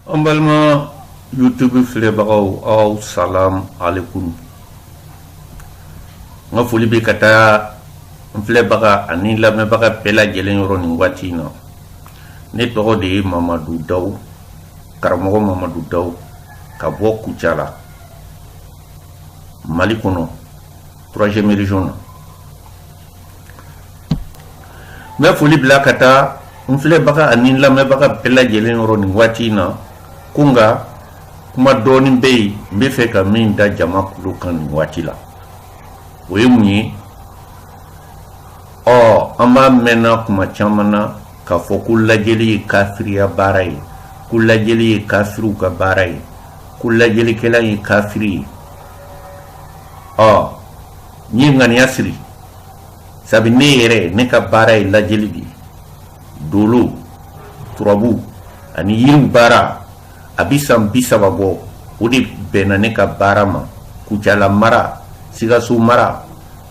Emballement YouTube filebagaw aw salam alaikum. Nga foli be kata filebaga ani lamɛbaga bɛɛ lajɛlen yɔrɔ nin waati na. Ne tɔgɔ de ye Mamadu Daw, karamɔgɔ Mamadu Daw ka bɔ Kucala, Mali kɔnɔ, 3e région na. N bɛ foli bila ka taa n filɛbaga ani lamɛbaga bɛɛ lajɛlen yɔrɔ nin waati na. Kunga kuma dɔɔni bɛ yen n bɛ fɛ ka min da jama kulo kan nin waati la. O ye mun ye? An b'a mɛnna kuma caman na k'a fɔ ko lajɛli ye kafiriya baara ye, ko lajɛli ye kafiriw ka baara ye, ko lajɛlikɛla ye kafiri ye. N ye ŋaniya siri, sabu ne yɛrɛ ne ka baara ye lajɛli de ye. Dolo, turabu ani yiriw baara a bi san 30 bɔ, o de bɛnna ne ka baara ma. Kucala mara, Sikaso mara,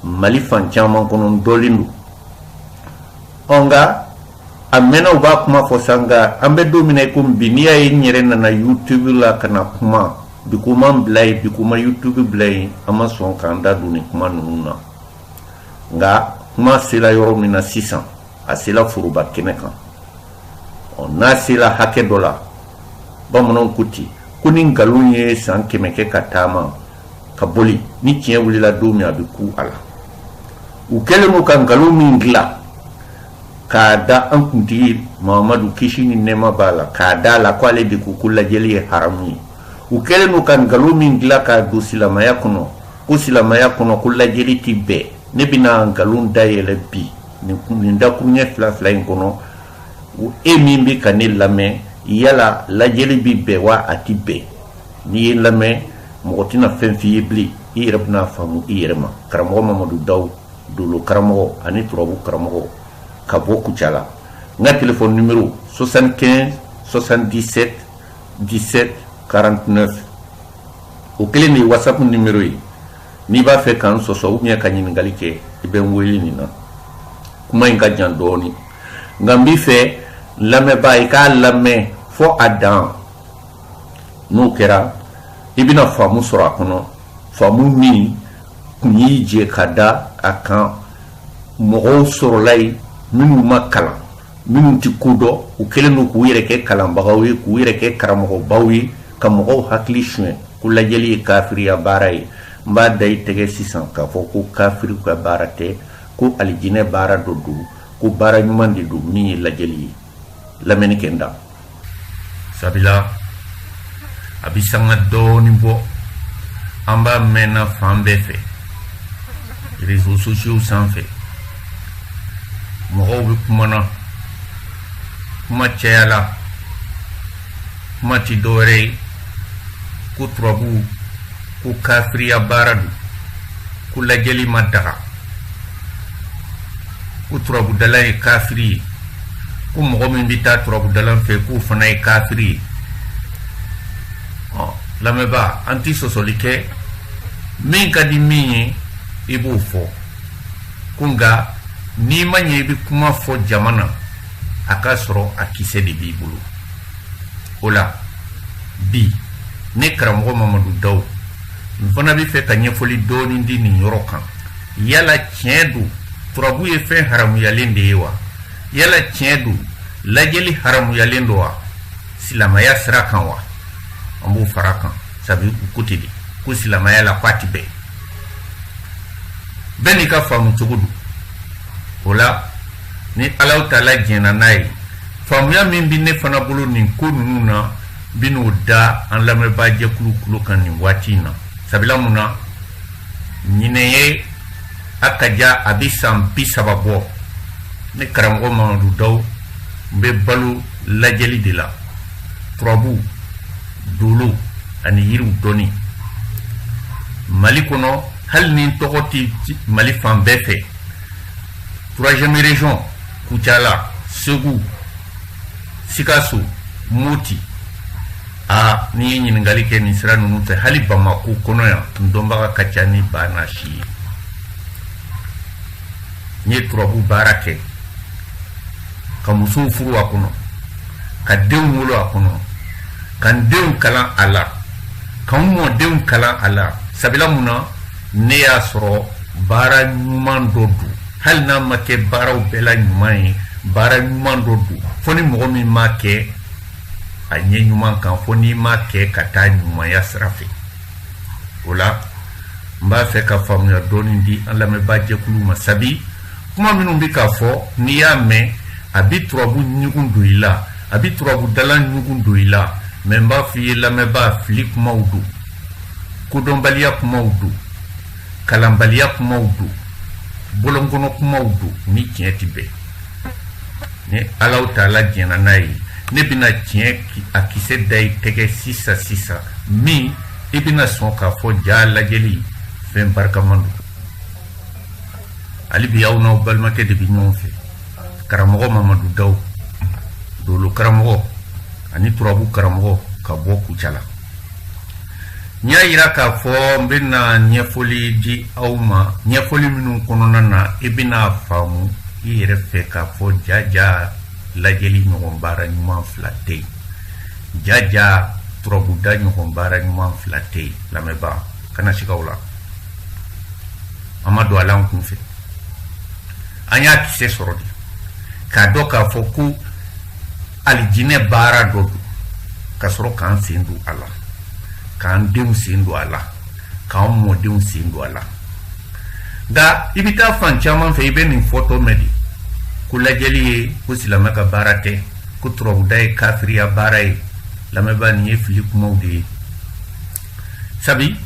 Mali fan caman kɔnɔ dɔlen don. Nka a mɛnna u b'a kuma fɔ sa, nka an bɛ don min na komi bi n'i y'a ye n yɛrɛ nana YouTube la ka na kuma, bi ko ma n bila yen, bi ko ma YouTube bila yen, an ma sɔn k'an da don nin kuma ninnu na. Nka kuma sera yɔrɔ min na sisan, a sera foroba kɛnɛ kan. N'a sera hakɛ dɔ la, bamananw ko ten, ko ni nkalon ye san 100 kɛ ka taama ka boli, ni tiɲɛ wulila don min a bɛ ku a la. U kɛlen don ka nkalon min dilan k'a da an kuntigi Mamadu kisi ni nɛɛma b'a la, k'a da la ko ale de ko lajɛli ye haramu ye. U kɛlen don ka nkalon min dilan k'a don silamɛya kɔnɔ, ko silamɛya kɔnɔ ko lajɛli tɛ bɛn. Ne bɛna nkalon dayɛlɛ bi nin dakuruɲɛ 2 in kɔnɔ. E min bɛ ka ne lamɛn, yala lajɛli bɛ bɛn wa a tɛ bɛn? N'i ye lamɛn, mɔgɔ tɛna fɛn f'i ye bilen, i yɛrɛ bɛna faamu i yɛrɛ ma. Karamɔgɔ Mamadu Daw, Dolo karamɔgɔ ani turabu karamɔgɔ ka bɔ Kucala. N ka téléphone numéro 75 77 17 49. O kelen de ye WhatsApp numéro ye. N'i b'a fɛ k'an sɔsɔ ou bien ka ɲininkali kɛ, i bɛ n wele nin na. Kuma in ka jan dɔɔni, nka n b'i fɛ lamɛnbaa i k'a lamɛn fɔ a dan. N'o kɛra, i bɛna faamu sɔrɔ a kɔnɔ, faamu min kun y'i jɛ ka da a kan. Mɔgɔw sɔrɔla yen minnu ma kalan, minnu tɛ ko dɔn, u kɛlen don k'u yɛrɛ kɛ kalanbagaw ye, k'u yɛrɛ kɛ karamɔgɔbaw ye, ka mɔgɔw hakili suɲɛ ko lajɛli ye kafiriya baara ye. N b'a da i tɛgɛ sisan k'a fɔ ko kafiri ka baara tɛ, ko alijinɛ baara dɔ don, ko baara ɲuman de don min ye lajɛli ye. Lamɛnni kɛ n da. Sabila a bi sanga dɔɔni bɔ, an b'a mɛnna fan bɛɛ fɛ, réseaux sociaux sanfɛ. Mɔgɔw bɛ kuma na, kuma cayala, kuma ti dɔwɛrɛ ye, ko turabu ko kafiriya baara don, ko lajɛli ma daga, ko turabudala ye kafiri ye, ko mɔgɔ min bɛ taa turabudala fɛ k'o fana ye kafiri ye. Lamɛnbaa, an ti sɔsɔli kɛ, min ka di min ye i b'o fɔ. Ko nka n'i ma ɲɛ i bɛ kuma fɔ jama na, a ka sɔrɔ a kisɛ de b'i bolo. O la bi ne karamɔgɔ Mamadu Daw, n fana bɛ fɛ ka ɲɛfɔli dɔɔni di nin yɔrɔ kan. Yala tiɲɛ don turabu ye fɛn haramuyalen de ye wa? Yala tiɲɛ don lajɛli haramuyalen don wa? Silamɛya sira kan wa? An b'o fara kan, sabu u ko ten de, ko silamɛya la k'a tɛ bɛn. Bɛɛ n'i ka faamu cogo don. O la ni Alahu Taala jɛnna n'a ye, faamuya min bɛ ne fana bolo nin ko ninnu na, bi n'o da an lamɛnbaa jɛkulu kulo kan nin waati in na. Sabula mun na? Ɲinɛ ye a ka ja a bɛ san 30 bɔ, ne karamɔgɔ Mamadu Daw n bɛ balo lajɛli de la. Turabu, dolo ani yiriw dɔnni. Mali kɔnɔ hali ni n tɔgɔ tɛ Mali fan bɛɛ fɛ, 3e région, Kucala, Segu, Sikaso, Moti. N'i ye ɲininkali kɛ nin sira ninnu fɛ, hali Bamako kɔnɔ yan, n dɔnbaga ka ca ni ba n'a si ye. N ye turabu baara kɛ, ka musow furu a kɔnɔ, ka denw wolo a kɔnɔ, kan denw kalan a la kan mɔdenw kalan a la sabula mun na ne y'a sɔrɔ baara ɲuman dɔ don hali n'a ma kɛ baaraw bɛɛ la ɲuman ye baara ɲuman dɔ don fo ni mɔgɔ min m'a kɛ a ɲɛ ɲuman kan fo n'i m'a kɛ ka taa ɲumanya sira fɛ o la n b'a fɛ ka faamuya dɔɔni di an lamɛnbaa jɛkulu ma sabi kuma minnu bɛ ka fɔ n'i y'a mɛn a bi turabu ɲugun don i la a bi turabu dala ɲugun don i la mɛ n b'a f'i ye lamɛnbaa fili kumaw don kodɔnbaliya kumaw don kalanbaliya kumaw don bolonkɔnɔ kumaw don ni tiɲɛ tɛ bɛn ni Alahu Taala jɛnna n'a ye ne bɛna tiɲɛ a kisɛ da i tɛgɛ sisan min i bɛna sɔn k'a fɔ ja lajɛli fɛn barikaman don hali bi aw n'aw balimakɛ de bɛ ɲɔgɔn fɛ karamɔgɔ Mamadu Dawu dolo karamɔgɔ ani turabu karamɔgɔ ka bɔ Kucala n y'a yira k'a fɔ n bɛna ɲɛfɔli di aw ma ɲɛfɔli minnu kɔnɔna na i bɛna faamu i yɛrɛ fɛ k'a fɔ jaja lajɛli ɲɔgɔn baara ɲuman fila tɛ yen jaja turabuda ɲɔgɔn baara ɲuman fila tɛ yen lamɛnbaa kana siga o la an ma don ala an kun fɛ an y'a kisɛ sɔrɔ de k'a dɔn k'a fɔ ko alijinɛ baara dɔ don ka sɔrɔ k'an sen don a la k'an denw sen don a la k'an mɔdenw sen don a la nka i bɛ taa fan caman fɛ i bɛ nin fɔtɔ mɛn de ko lajɛli ye ko silamɛ ka baara tɛ ko turabuda ye kafiriya baara ye lamɛnbaa nin ye fili kumaw de ye sabi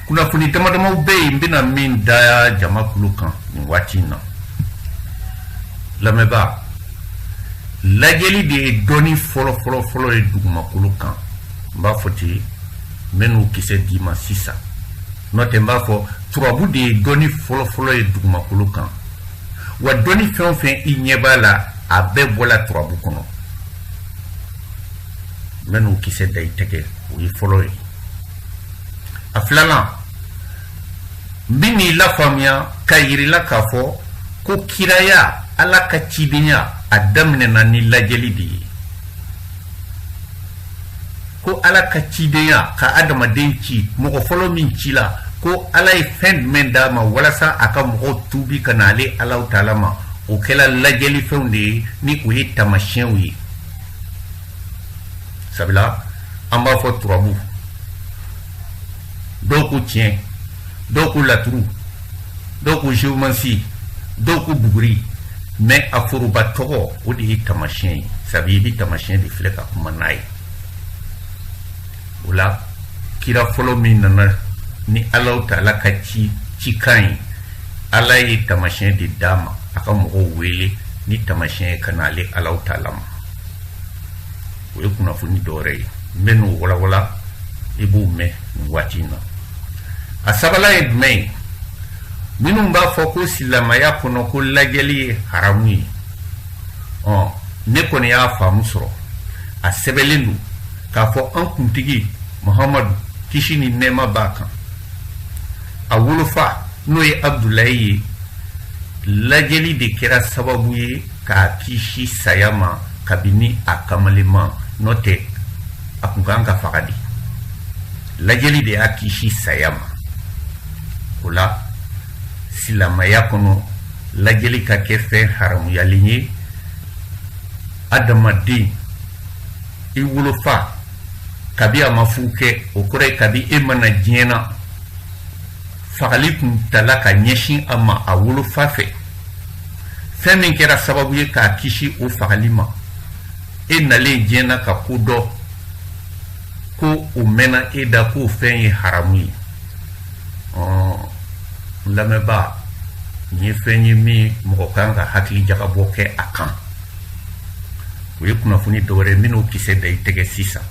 kunnafoni damadamaw bɛ yen n bɛna min da jamakulu kan nin waati in na lamɛnbaa lajɛli de ye dɔnni fɔlɔ ye dugumakolo kan n b'a fɔ ten n bɛ n'o kisɛ d'i ma sisan n'o tɛ n b'a fɔ turabu de ye dɔnni fɔlɔ ye dugumakolo kan wa dɔnni fɛn o fɛn i ɲɛ b'a la a bɛɛ bɔla turabu kɔnɔ n bɛ n'o kisɛ da i tɛgɛ o ye fɔlɔ ye a filanan n bɛ n'i lafaamuya ka yirila k'a fɔ ko kiraya ala ka cidenya a daminɛna ni lajɛli de ye ko ala ka cidenya ka adamaden ci mɔgɔ fɔlɔ min ci la ko ala ye fɛn jumɛn d'a ma walasa a ka mɔgɔw tuubi ka na ale Alahu Taala ma o kɛla lajɛli fɛnw de ye ni o ye tamasiyɛnw ye sabula an b'a fɔ turabu dɔw ko tiɲɛ dɔw ko laturu dɔw ko géomancie dɔw ko buguri mais a foroba tɔgɔ o de ye tamasiyɛn ye sabu i bɛ tamasiyɛn de filɛ ka kuma n'a ye o la kira fɔlɔ min nana ni Alahu Taala ka cikan ye ala ye tamasiyɛn de d'a ma a ka mɔgɔw wele ni tamasiyɛn ye ka na ale Alahu Taala ma o ye kunnafoni dɔwɛrɛ ye n bɛ n'o walawala i b'o mɛn nin waati in na a sabanan ye jumɛn ye minnu b'a fɔ ko silamɛya kɔnɔ ko lajɛli ye haramu ye ne kɔni y'a faamu sɔrɔ a sɛbɛnlen don k'a fɔ an kuntigi Muhamadu kisi ni nɛɛma b'a kan a wolofa n'o ye Abdulayi ye lajɛli de kɛra sababu ye k'a kisi saya ma kabini a kamalema n'o tɛ a kun kan ka faga de lajɛli de y'a kisi saya ma o la silamɛya kɔnɔ lajɛli ka kɛ fɛn haramuyalen ye adamaden i wolofa kabi a ma fu kɛ o kɔrɔ ye kabi e mana diɲɛ na fagali kun tala ka ɲɛsin a ma a wolofa fɛ fɛn min kɛra sababu ye k'a kisi o fagali ma e nalen diɲɛ na ka ko dɔ ko o mɛnna e da k'o fɛn ye haramu ye lamɛnbaa nin ye fɛn ye min mɔgɔ kan ka hakili jagabɔ kɛ a kan o ye kunnafoni dɔwɛrɛ min n'o kisɛ da i tɛgɛ sisan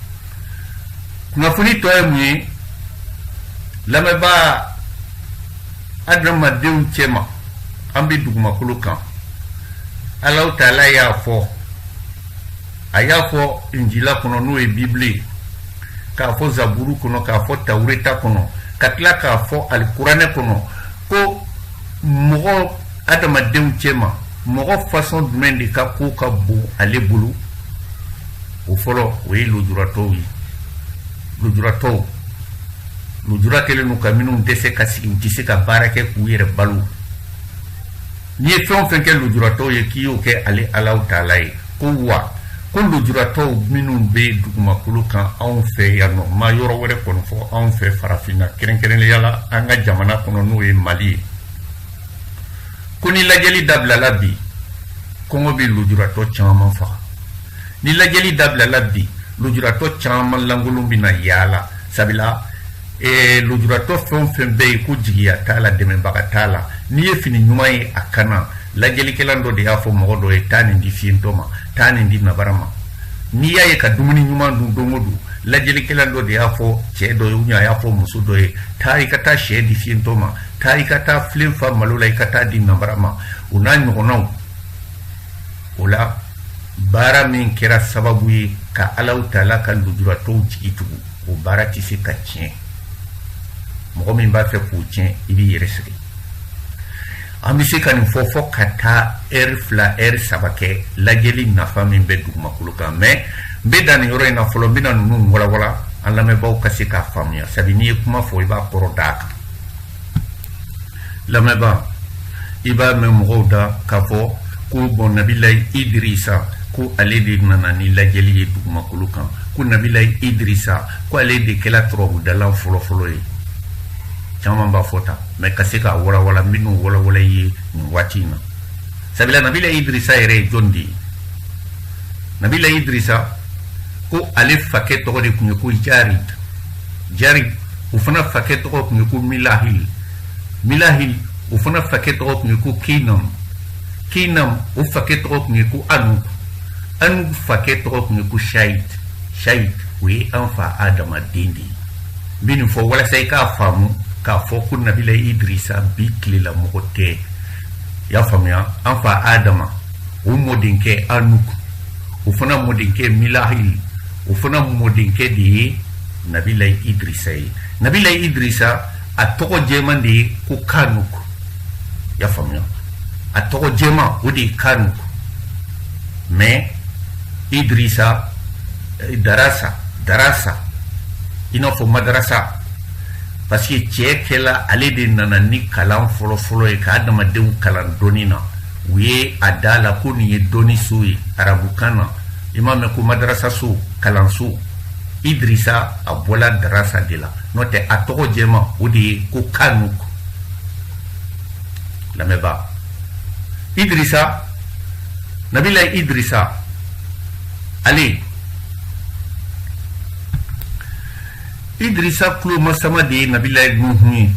kunnafoni tɔ ye mun ye lamɛnbaa adamadenw cɛma an bɛ dugumakolo kan Alahu Taala y'a fɔ a y'a fɔ Injila kɔnɔ n'o ye Bibili ye k'a fɔ Zaburu kɔnɔ k'a fɔ Tawureta kɔnɔ ka tila k'a fɔ Alikuranɛ kɔnɔ ko mɔgɔ adamadenw cɛma mɔgɔ façon jumɛn de ka ko ka bon ale bolo o folo o ye lujurato ye lujurato lujura kelen n'u ka minnu tɛ se ka sigi u tɛ se ka baara kɛ k'u yɛrɛ balo n'i ye fɛn o fɛn kɛ lujuratɔw ye k'i y'o kɛ ale Alahu Taala ye ko wa ko lujuratɔw minnu bɛ dugumakolo kan anw fɛ yan nɔ ma yɔrɔ wɛrɛ kɔni fɔ anw fɛ farafinna kɛrɛnkɛrɛnnenya la an ka jamana kɔnɔ n'o ye Mali ye ko ni lajɛli dabilala bi kɔngɔ bɛ lujuratɔ caman faga ni lajɛli dabilala bi lujuratɔ caman lankolon bɛ na yaala sabula lujuratɔ fɛn o fɛn bɛ yen ko jigiya t'a la dɛmɛbaga t'a la n'i ye fini ɲuman ye a kana lajɛlikɛla dɔ de y'a fɔ mɔgɔ dɔ ye taa nin di fiyentɔ ma taa nin di nabara ma n'i y'a ye ka dumuni ɲuman dun don o don lajɛlikɛla dɔ de y'a fɔ cɛ dɔ ye ou bien a y'a fɔ muso dɔ ye taa i ka taa sɛ di fiyentɔ ma taa i ka taa filen fa malo la i ka taa di nabara ma o n'a ɲɔgɔnnaw o la baara min kɛra sababu ye ka Alahu Taala ka lujuratɔw jigi tugu o baara tɛ se ka tiɲɛ mɔgɔ min b'a fɛ k'o tiɲɛ i b'i yɛrɛ sɛgɛn an bɛ se ka nin fɔ fɔ ka taa heure 2 heure 3 kɛ lajɛli nafa min bɛ dugumakolo kan mais n bɛ dan nin yɔrɔ in na fɔlɔ n bɛna ninnu walawala an lamɛnbaaw ka se k'a faamuya sabu n'i ye kuma fɔ i b'a kɔrɔ d'a kan lamɛnbaa i b'a mɛn mɔgɔw da k'a fɔ ko bon Nabilayi Idirisa ko ale de nana ni lajɛli ye dugumakolo kan ko Nabilayi Idirisa ko ale de kɛla turabudalan fɔlɔfɔlɔ ye caman b'a fɔ ta mais ka se k'a walawala minnu walawala ye nin waati in na sabula Nabilayi Idirisa yɛrɛ ye jɔn de ye Nabilayi Idirisa ko ale fakɛ tɔgɔ de tun ye ko Jarid o fana fakɛ tɔgɔ tun ye ko Milahil o fana fakɛ tɔgɔ tun ye ko Kinam o fakɛ tɔgɔ tun ye ko Anuk fakɛ tɔgɔ tun ye ko Shayid o ye an fa Adama den de ye n bɛ nin fɔ walasa i k'a faamu k'a fɔ ko Nabilayi Idirisa bi tilela mɔgɔ tɛ y'a faamuya an fa Adama o mɔdenkɛ Anuk o fana mɔdenkɛ Milahil o fana mɔdenkɛ de ye Nabilayi Idirisa ye Nabilayi Idirisa a tɔgɔ jɛman de ye ko Kanuk y'a faamuya a tɔgɔ jɛman o de ye Kanuk mais Idirisa darasa i n'a fɔ madarasa parce que cɛ kɛla ale de nana ni kalan fɔlɔfɔlɔ ye ka adamadenw kalan dɔnni na u ye a da la ko nin ye dɔnni so ye arabukan na i m'a mɛn ko madarasa so kalanso Idirisa a bɔla darasa de la n'o tɛ a tɔgɔ jɛman o de ye ko Kanuk lamɛnbaa Idirisa Nabilayi Idirisa ale Idirisa kulo masama de ye Nabilayi Nuhu ye n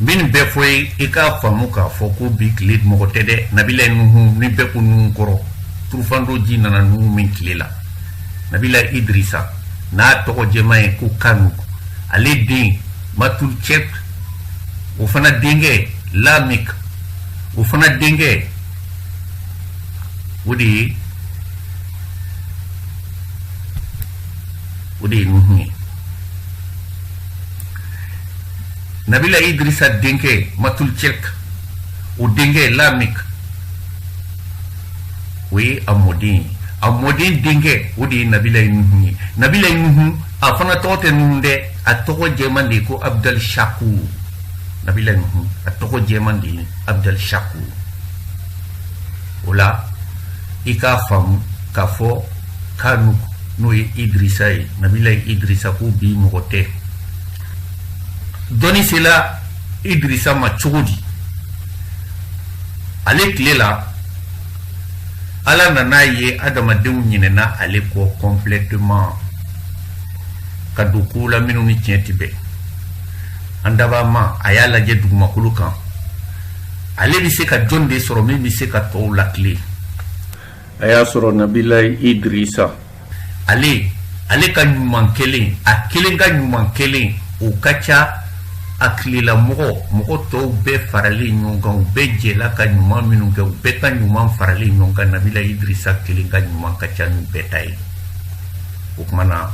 bɛ nin bɛɛ fɔ ye i k'a faamu k'a fɔ ko bi tile mɔgɔ tɛ dɛ Nabilayi Nuhu ni bɛɛ ko Nuhu kɔrɔ turufando ji nana Nuhu min tile la Nabilayi Idirisa n'a tɔgɔ jɛman ye ko Kanuk ale den Matulcɛk o fana denkɛ Lamik o fana denkɛ o de ye Nuhu ye Nabilayi Idirisa denkɛ Matulcɛk o denkɛ Lamik o ye a mɔden denkɛ o de ye Nabilayi Nuhu ye Nabilayi Nuhu a fana tɔgɔ tɛ Nuhu dɛ a tɔgɔ jɛman de ye ko Abdal Shakur Nabilayi Nuhu a tɔgɔ jɛman de ye Abdal Shakur o la i k'a faamu k'a fɔ Kanuk n'o ye Idirisa ye Nabilayi Idirisa ko bi mɔgɔ tɛ dɔnni sela Idirisa ma cogo di ale tile la Ala nana ye adamadenw ɲinɛna ale kɔ complètement ka don ko la minnu ni tiɲɛ tɛ bɛn an daba ma a y'a lajɛ dugumakolo kan ale bɛ se ka jɔn de sɔrɔ min bɛ se ka tɔw lakile a y'a sɔrɔ Nabilayi Idirisa ale ka ɲuman kelen a kelen ka ɲuman kelen o ka ca a tilela mɔgɔ tɔw bɛɛ faralen ɲɔgɔn kan u bɛɛ jɛla ka ɲuman minnu kɛ u bɛɛ ka ɲuman faralen ɲɔgɔn kan Nabilayi Idirisa kelen ka ɲuman ka ca n'u bɛɛ ta ye o tuma na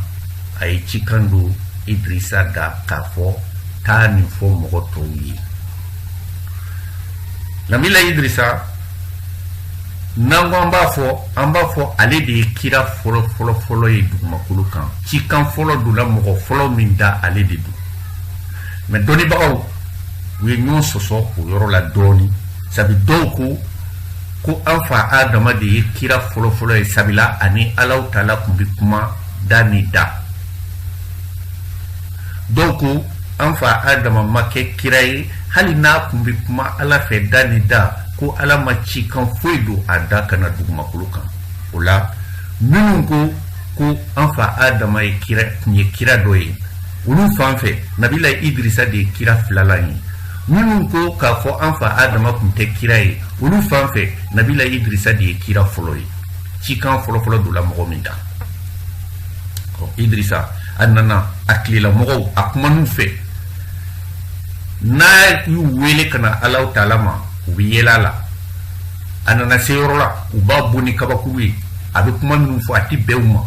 a ye cikan don Idirisa da k'a fɔ taa nin fɔ mɔgɔ tɔw ye Nabilayi Idirisa nango an b'a fɔ ale de ye kira fɔlɔ ye dugumakolo kan cikan fɔlɔ donna mɔgɔ fɔlɔ min da ale de don mais dɔnnibagaw u ye ɲɔgɔn sɔsɔ o yɔrɔ la dɔɔni sabi dɔw ko an fa adama de ye kira fɔlɔ ye sabila ani Alahu Taala kun bi kuma da ni da dɔw ko an fa adama ma kɛ kira ye hali n'a kun bi kuma Ala fɛ da ni da ko Ala ma cikan foyi don a da kana dugumakolo kan o la minnu ko an fa adama ye kira dɔ ye olu fan fɛ nabila Idrisa de ye kira filalan ye minnu ko k'a fɔ an fa adama kun tɛ kira ye olu fan fɛ nabila Idrisa de ye kira fɔlɔ ye cikan fɔlɔ don la mɔgɔ min da Idrisa a nana a tilela mɔgɔw a kuman'u fɛ n'a y'u wele ka na Alahu Taala ma u bɛ yɛlɛ a la a nana se yɔrɔ la u b'a bɔ ni kabakuru ye a bɛ kuma minnu fɔ a tɛ bɛn u ma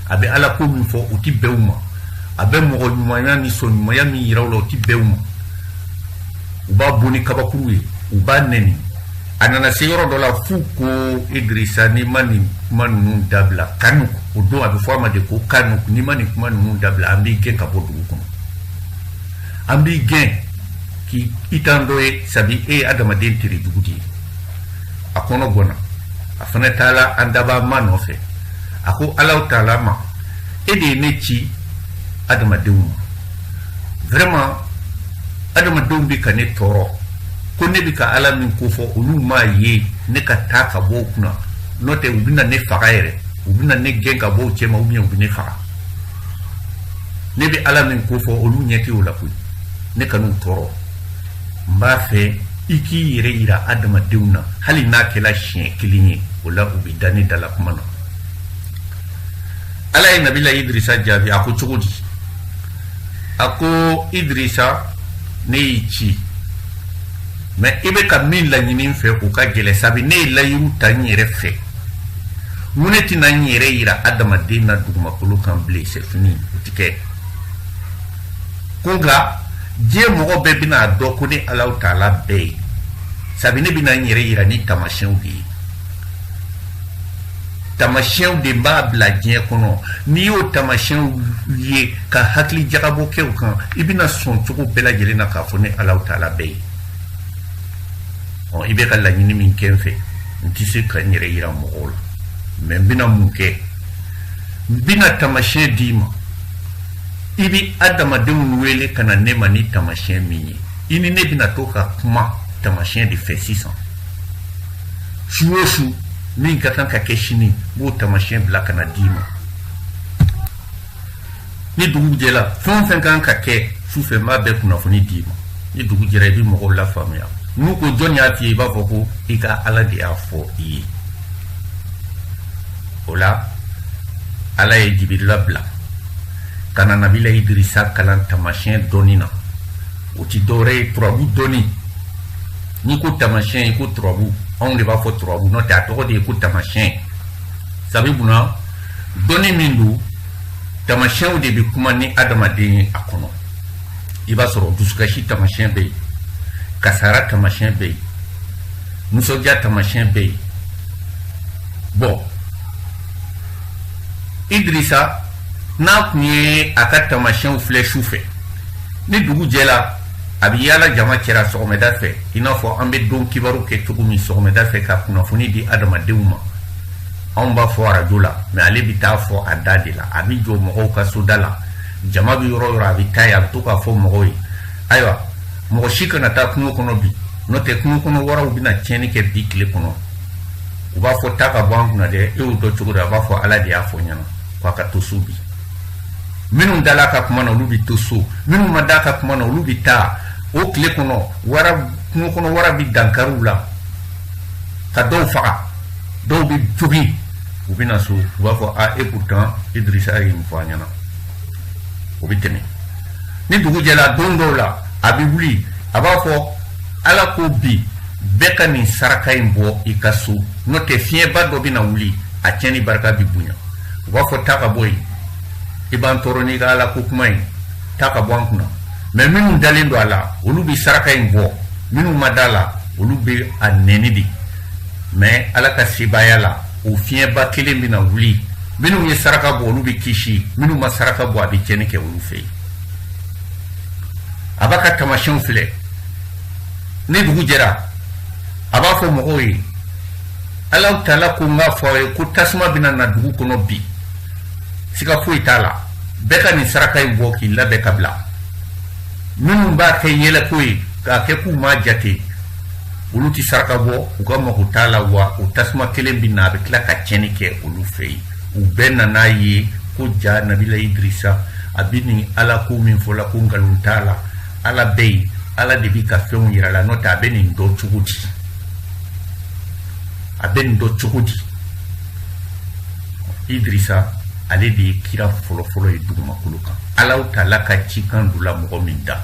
a bɛ Ala ko min fɔ u tɛ bɛn u ma a bɛ mɔgɔ ɲumanya ni sɔnɲumanya min yira u la u tɛ bɛn u ma u b'a bɔ ni kabakuru ye u b'a nɛni a nana se yɔrɔ dɔ la f'u ko Idrisa n'i ma nin kuma ninnu dabila kanu o don a bɛ fɔ a ma de ko kanu n'i ma nin kuma ninnu dabila an b'i gɛn ka bɔ dugu kɔnɔ an b'i gɛn k'i t'an dɔ ye sabi e ye adamaden tere jugu de ye a kɔnɔ gɔnna a fana taala an daba ma nɔfɛ a ko Alahu Taala ma e de ye ne ci adamadenw ma vraiment adamadenw bɛ ka ne tɔɔrɔ ko ne bɛ ka Ala min ko fɔ olu m'a ye ne ka taa ka bɔ u kunna n'o tɛ u bɛna ne faga yɛrɛ u bɛna ne gɛn ka bɔ u cɛ ma ou bien u bɛ ne faga ne bɛ Ala min ko fɔ olu ɲɛ tɛ o la koyi ne ka n'u tɔɔrɔ n b'a fɛ i k'i yɛrɛ yira adamadenw na hali n'a kɛla siɲɛ kelen ye o la u bɛ da ne da la kuma na Ala ye nabila Idrisa jaabi a ko cogo di a ko Idrisa ne y'i ci mais i bɛ ka min laɲini fɛ o ka gɛlɛ sabi ne ye layiru ta n yɛrɛ fɛ mun ne tɛna n yɛrɛ yira adamaden na dugumakolo kan bilen c'est fini o tɛ kɛ ko nka diɲɛ mɔgɔ bɛɛ bɛna a dɔn ko ne Alahu Taala bɛɛ ye sabi ne bɛna n yɛrɛ yira ni tamasiyɛnw de ye tamasiyɛnw de b'a bila diɲɛ kɔnɔ n'i y'o tamasiyɛnw ye ka hakili jagabɔ kɛ o kan i bɛna sɔn cogo bɛɛ lajɛlen na k'a fɔ ne Alahu Taala bɛɛ ye i bɛ ka laɲini min kɛ n fɛ n tɛ se ka n yɛrɛ yira mɔgɔw la mais n bɛna mun kɛ n bɛna tamasiyɛn d'i ma i bɛ adamadenw wele ka na ne ma ni tamasiyɛn min ye i ni ne bɛna to ka kuma tamasiyɛn de fɛ sisan su o su min ka kan ka kɛ sini n b'o tamasiyɛn bila ka na d'i ma ni dugu jɛra fɛn o fɛn kan ka kɛ sufɛ n b'a bɛɛ kunnafoni d'i ma ni dugu jɛra i bɛ mɔgɔw lafaamuya n'u ko jɔn y'a f'i ye i b'a fɔ ko i ka Ala de y'a fɔ i ye o la Ala ye Jibirila bila ka na nabila Idrisa kalan tamasiyɛn dɔnni na o ti dɔwɛrɛ ye turabu dɔnni n'i ko tamasiyɛn i ko turabu anw de b'a fɔ turabu n'o tɛ a tɔgɔ de ye ko tamasiyɛn sabi munna dɔnni min don tamasiyɛnw de bɛ kuma ni adamaden ye a kɔnɔ i b'a sɔrɔ dusukasi tamasiyɛn bɛ yen kasara tamasiyɛn bɛ yen nisɔndiya tamasiyɛn bɛ yen bon Idrisa n'a kun ye a ka tamasiyɛnw filɛ su fɛ ni dugu jɛra a bɛ yaala jama cɛla sɔgɔmada fɛ i n'a fɔ an bɛ don kibaru kɛ cogo min sɔgɔmada fɛ ka kunnafoni di adamadenw ma anw b'a fɔ arajo la mais ale bɛ taa fɔ a da de la a bɛ jɔ mɔgɔw ka soda la jama bɛ yɔrɔ yɔrɔ a bɛ taa yen a bɛ to k'a fɔ mɔgɔw ye ayiwa mɔgɔ si kana taa kungo kɔnɔ bi n'o tɛ kungo kɔnɔ waraw bɛna tiɲɛni kɛ bi tile kɔnɔ u b'a fɔ taa ka bɔ an kunna dɛ e y'o dɔn cogo di a b'a fɔ Ala de y'a fɔ ɲɛna k'a ka to so bi minnu dala ka kuma na olu bɛ to so minnu ma da ka kuma na olu bɛ taa o tile kɔnɔ kungo kɔnɔ wara bɛ dankariw la ka dɔw faga dɔw bɛ jogin u bɛ na so u b'a fɔ e pourtant Idrisa ye nin fɔ an ɲɛna o bɛ tɛmɛ ni dugu jɛra don dɔw la a bɛ wuli a b'a fɔ Ala ko bi bɛɛ ka nin saraka in bɔ i ka so n'o tɛ fiɲɛba dɔ bɛ na wuli a tiɲɛni barika bɛ bonya u b'a fɔ taa ka bɔ yen i b'an tɔɔrɔ n'i ka Ala ko kuma in taa ka bɔ an kunna mais minnu dalen don a la olu bɛ saraka in bɔ minnu ma da la olu bɛ a nɛni de mais ala ka sebaya la o fiɲɛba kelen bɛna wuli minnu ye saraka bɔ olu bɛ kisi minnu ma saraka bɔ a bɛ tiɲɛni kɛ olu fɛ yen a b'a ka tamasiyɛnw filɛ ni dugu jɛra a b'a fɔ mɔgɔw ye Ala Taala ko n k'a fɔ aw ye ko tasuma bɛna na dugu kɔnɔ bi siga foyi t'a la bɛɛ ka nin saraka in bɔ k'i labɛn ka bila minnu b'a kɛ yɛlɛko ye k'a kɛ k'u m'a jate olu ti saraka bɔ u ka mago t'a la wa o tasuma kelen bɛ na a bɛ tila ka tiɲɛni kɛ olu fɛ yen u bɛɛ nan'a ye ko ja Nabila Idirisa a bɛ nin Ala ko min fɔla ko nkalon t'a la Ala bɛ yen Ala de bɛ ka fɛnw yira la n'o tɛ a bɛ nin dɔn cogo di a bɛ nin dɔn cogo di Idirisa ale de ye kira fɔlɔfɔlɔ ye dugumakolo kan Ala Taala ka cikan dula mɔgɔ min da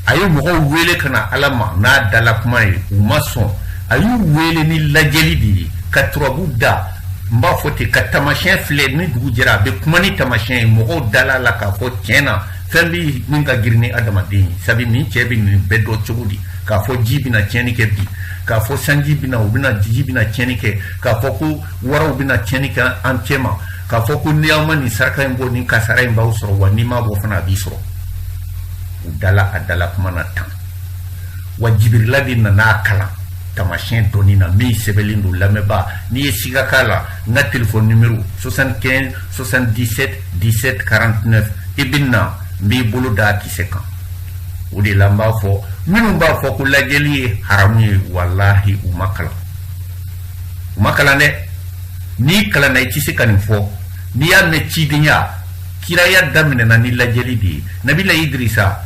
a ye mɔgɔw wele ka na Ala ma n'a dala kuma ye u ma sɔn a y'u wele ni lajɛli de ye ka turabu da n b'a fɔ ten ka tamasiyɛn filɛ ni dugu jɛra a bɛ kuma ni tamasiyɛn ye mɔgɔw dala la k'a fɔ tiɲɛ na fɛn bɛ min ka girin ni adamaden ye sabu nin cɛ bɛ nin bɛɛ dɔn cogo di k'a fɔ ji bɛna tiɲɛni kɛ bi k'a fɔ sanji bɛna u bɛna ji bɛna tiɲɛni kɛ k'a fɔ ko waraw bɛna tiɲɛni kɛ an cɛ ma k'a fɔ ko n'i aw ma nin saraka in bɔ nin kasara in b'aw sɔrɔ wa n'i m'a bɔ fana a b'i sɔrɔ u dala a dala kuma na tan wa Jibirila de nan'a kalan tamasiyɛn dɔnni na min sɛbɛnlen don lamɛnbaa n'i ye siga k'a la n ka téléphone numéro 75 77 17 49 i bɛ na n b'i bolo da a kisɛ kan o de la n b'a fɔ minnu b'a fɔ ko lajɛli ye haramu ye walahi u ma kalan dɛ n'i kalanna i tɛ se ka nin fɔ n'i y'a mɛn cidenya kiraya daminɛna ni lajɛli de ye Nabila Idirisa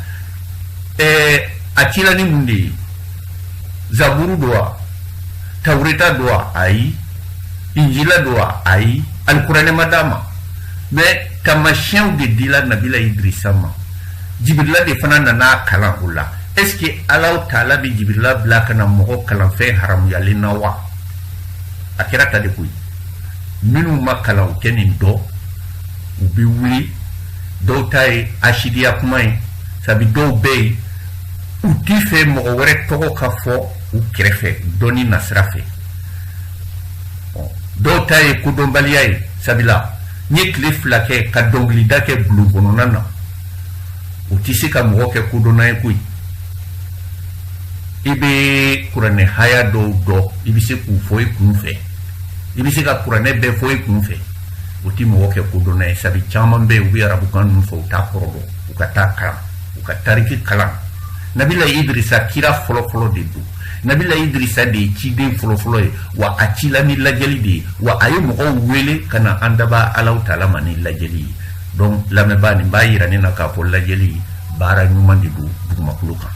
a cila ni mun de ye Zaburu do wa Tawreta do wa ayi Injila do wa ayi Alkuranɛ ma d'a ma mais tamasiyɛnw de dila Nabila Idirisa ma Jibirila de fana nan'a kalan o la est-ce que Ala Taala bɛ Jibirila bila ka na mɔgɔ kalan fɛn haramuyalen na wa a kɛra ta de koyi minnu ma kalan u tɛ nin dɔn u bɛ wuli dɔw ta ye asidiya kuma ye sabu dɔw bɛ yen u t'i fɛ mɔgɔ wɛrɛ tɔgɔ ka fɔ u kɛrɛfɛ dɔnni nasira fɛ dɔw ta ye kodɔnbaliya ye sabula n ye tile 2 kɛ ka dɔnkilida kɛ bulon kɔnɔna na u tɛ se ka mɔgɔ kɛ kodɔnna ye koyi i bɛ kuranɛ haya dɔw dɔn i bɛ se k'u fɔ i kun fɛ i bɛ se ka kuranɛ bɛɛ fɔ i kun fɛ o tɛ mɔgɔ kɛ kodɔnna ye sabu caman bɛ yen u bɛ arabukan ninnu fɔ u t'a kɔrɔ dɔn u ka taa kalan u ka tariki kalan Nabila Idirisa kira fɔlɔfɔlɔ de don Nabila Idirisa de ye ciden fɔlɔfɔlɔ ye wa a cila ni lajɛli de ye wa a ye mɔgɔw wele ka na an daba Ala Taala ma ni lajɛli ye donc lamɛnbaa nin b'a yira ne na k'a fɔ lajɛli baara ɲuman de don dugumakolo kan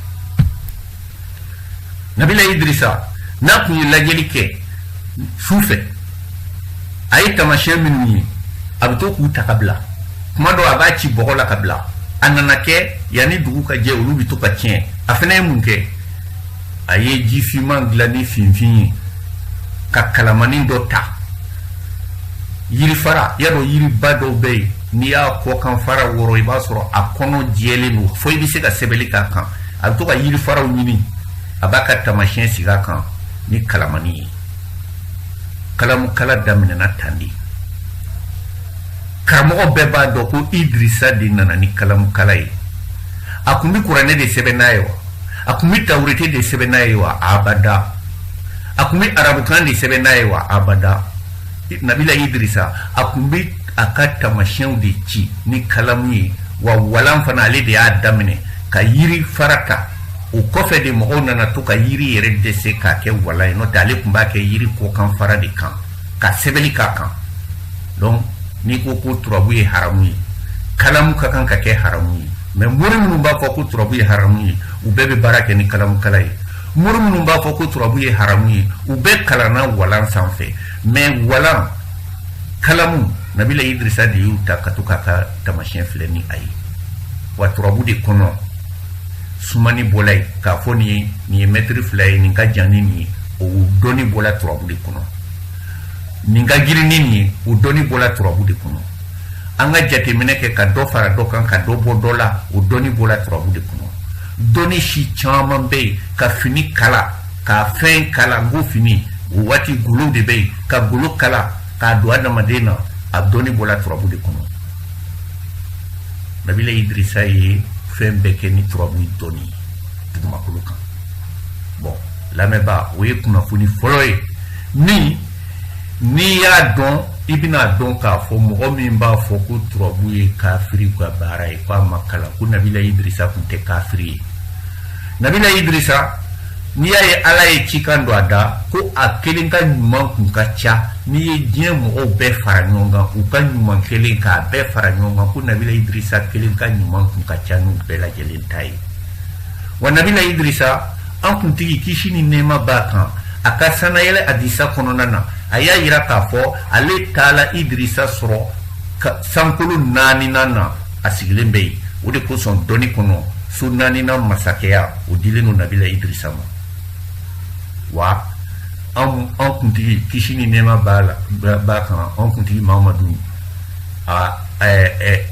Nabila Idirisa n'a kun ye lajɛli kɛ su fɛ a ye tamasiyɛn minnu ye a bɛ to k'u ta ka bila kuma dɔ a b'a ci bɔgɔ la ka bila a nana kɛ yanni dugu ka jɛ olu bɛ to ka tiɲɛ a fana ye mun kɛ a ye jifinman dilan ni finfin ye ka kalamanin dɔ ta yirifara yadɔ yiriba dɔw bɛ yen n'i y'a kɔkan fara wɔrɔ i b'a sɔrɔ a kɔnɔ jɛlen don fo i bɛ se ka sɛbɛnni k'a kan a bɛ to ka yirifaraw ɲini a b'a ka tamasiyɛn sigi a kan ni kalamani ye kalamukala daminɛna tan de karamɔgɔ bɛɛ b'a dɔn ko Idirisa de nana ni kalamukala ye a kun bɛ kuranɛ de sɛbɛn n'a ye wa a kun bɛ Tawrete de sɛbɛn n'a ye wa abada a kun bɛ arabukan de sɛbɛn n'a ye wa abada Nabila Idirisa a kun bɛ a ka tamasiyɛnw de ci ni kalamu ye wa walan fana ale de y'a daminɛ ka yiri fara ta o kɔfɛ de mɔgɔw nana to ka yiri yɛrɛ dɛsɛ k'a kɛ walan ye n'o tɛ ale kun b'a kɛ yiri kɔkan fara de kan ka sɛbɛnni k'a kan donc n'i ko ko turabu ye haramu ye kalamu ka kan ka kɛ haramu ye mais mori minnu b'a fɔ ko turabu ye haramu ye u bɛɛ bɛ baara kɛ ni kalamukala ye mori minnu b'a fɔ ko turabu ye haramu ye u bɛɛ kalanna walan sanfɛ mais walan kalamu Nabila Idirisa de y'u ta ka to k'a ka tamasiyɛn filɛ ni a ye wa turabu de kɔnɔ sumani bɔla ye k'a fɔ nin ye mɛtiri 2 ye nin ka jan ni nin ye o dɔnni bɔla turabu de kɔnɔ nin ka girin ni nin ye o dɔnni bɔla turabu de kɔnɔ an ka jateminɛ kɛ ka dɔ fara dɔ kan ka dɔ bɔ dɔ la o dɔnni bɔla turabu de kɔnɔ dɔnni si caman bɛ yen ka fini kala ka fɛn kala n ko fini wati gulu de be ka gulu kala ka do adamaden na a dɔnni bɔla turabu de kɔnɔ nabila idrisa ye fɛn bɛɛ kɛ ni turabu dɔnni dugumakolo kan bon lamɛnba o ye kunnafoni fɔlɔ ye min n'i y'a dɔn i bɛna dɔn k'a fɔ mɔgɔ min b'a fɔ ko turabu ye kafiri ka baara ye k'a ma kalan ko nabila idrisa tun tɛ kafiri ye nabila idrisa n'i y'a ye ala ye cikan don a da ko a kelen ka ɲuman kun ka ca n'i ye diɲɛ mɔgɔw bɛɛ fara ɲɔgɔn kan u ka ɲuman kelen k'a bɛɛ fara ɲɔgɔn kan ko nabila idrisa kelen ka ɲuman kun ka ca n'u bɛɛ lajɛlen ta ye wa nabila idrisa an kuntigi kisi ni nɛɛma b'a kan a ka sanayɛlɛ hadisa kɔnɔna na a y'a yira k'a fɔ ale taala idrisa sɔrɔ sankolo 4nan na a sigilen bɛ yen o de kosɔn dɔnni kɔnɔ so 4nan masakɛya o dilen don nabila idrisa ma wa an kuntigi kisi ni nɛɛma b'a kan an kuntigi mamadu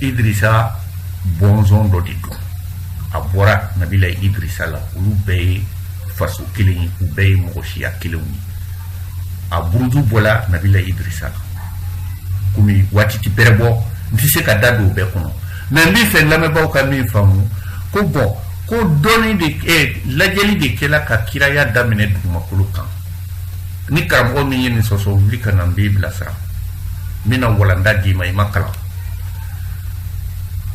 idrisa bɔnzɔn dɔ de don a bɔra nabila idrisa la olu bɛɛ ye faso kelen ye u bɛɛ ye mɔgɔ siya kelenw ye a buruju bɔla nabila idrisa la komi waati ti bɛrɛ bɔ n tɛ se ka da don o bɛɛ kɔnɔ mɛ n bɛ fɛ lamɛnbaaw ka min faamu ko bɔn ko dɔnni de lajɛli de kɛla ka kiraya daminɛ dugumakolo kan ni karamɔgɔ min ye nin sɔsɔ wuli ka na n b'i bilasira n bɛna walanda d'i ma i ma kalan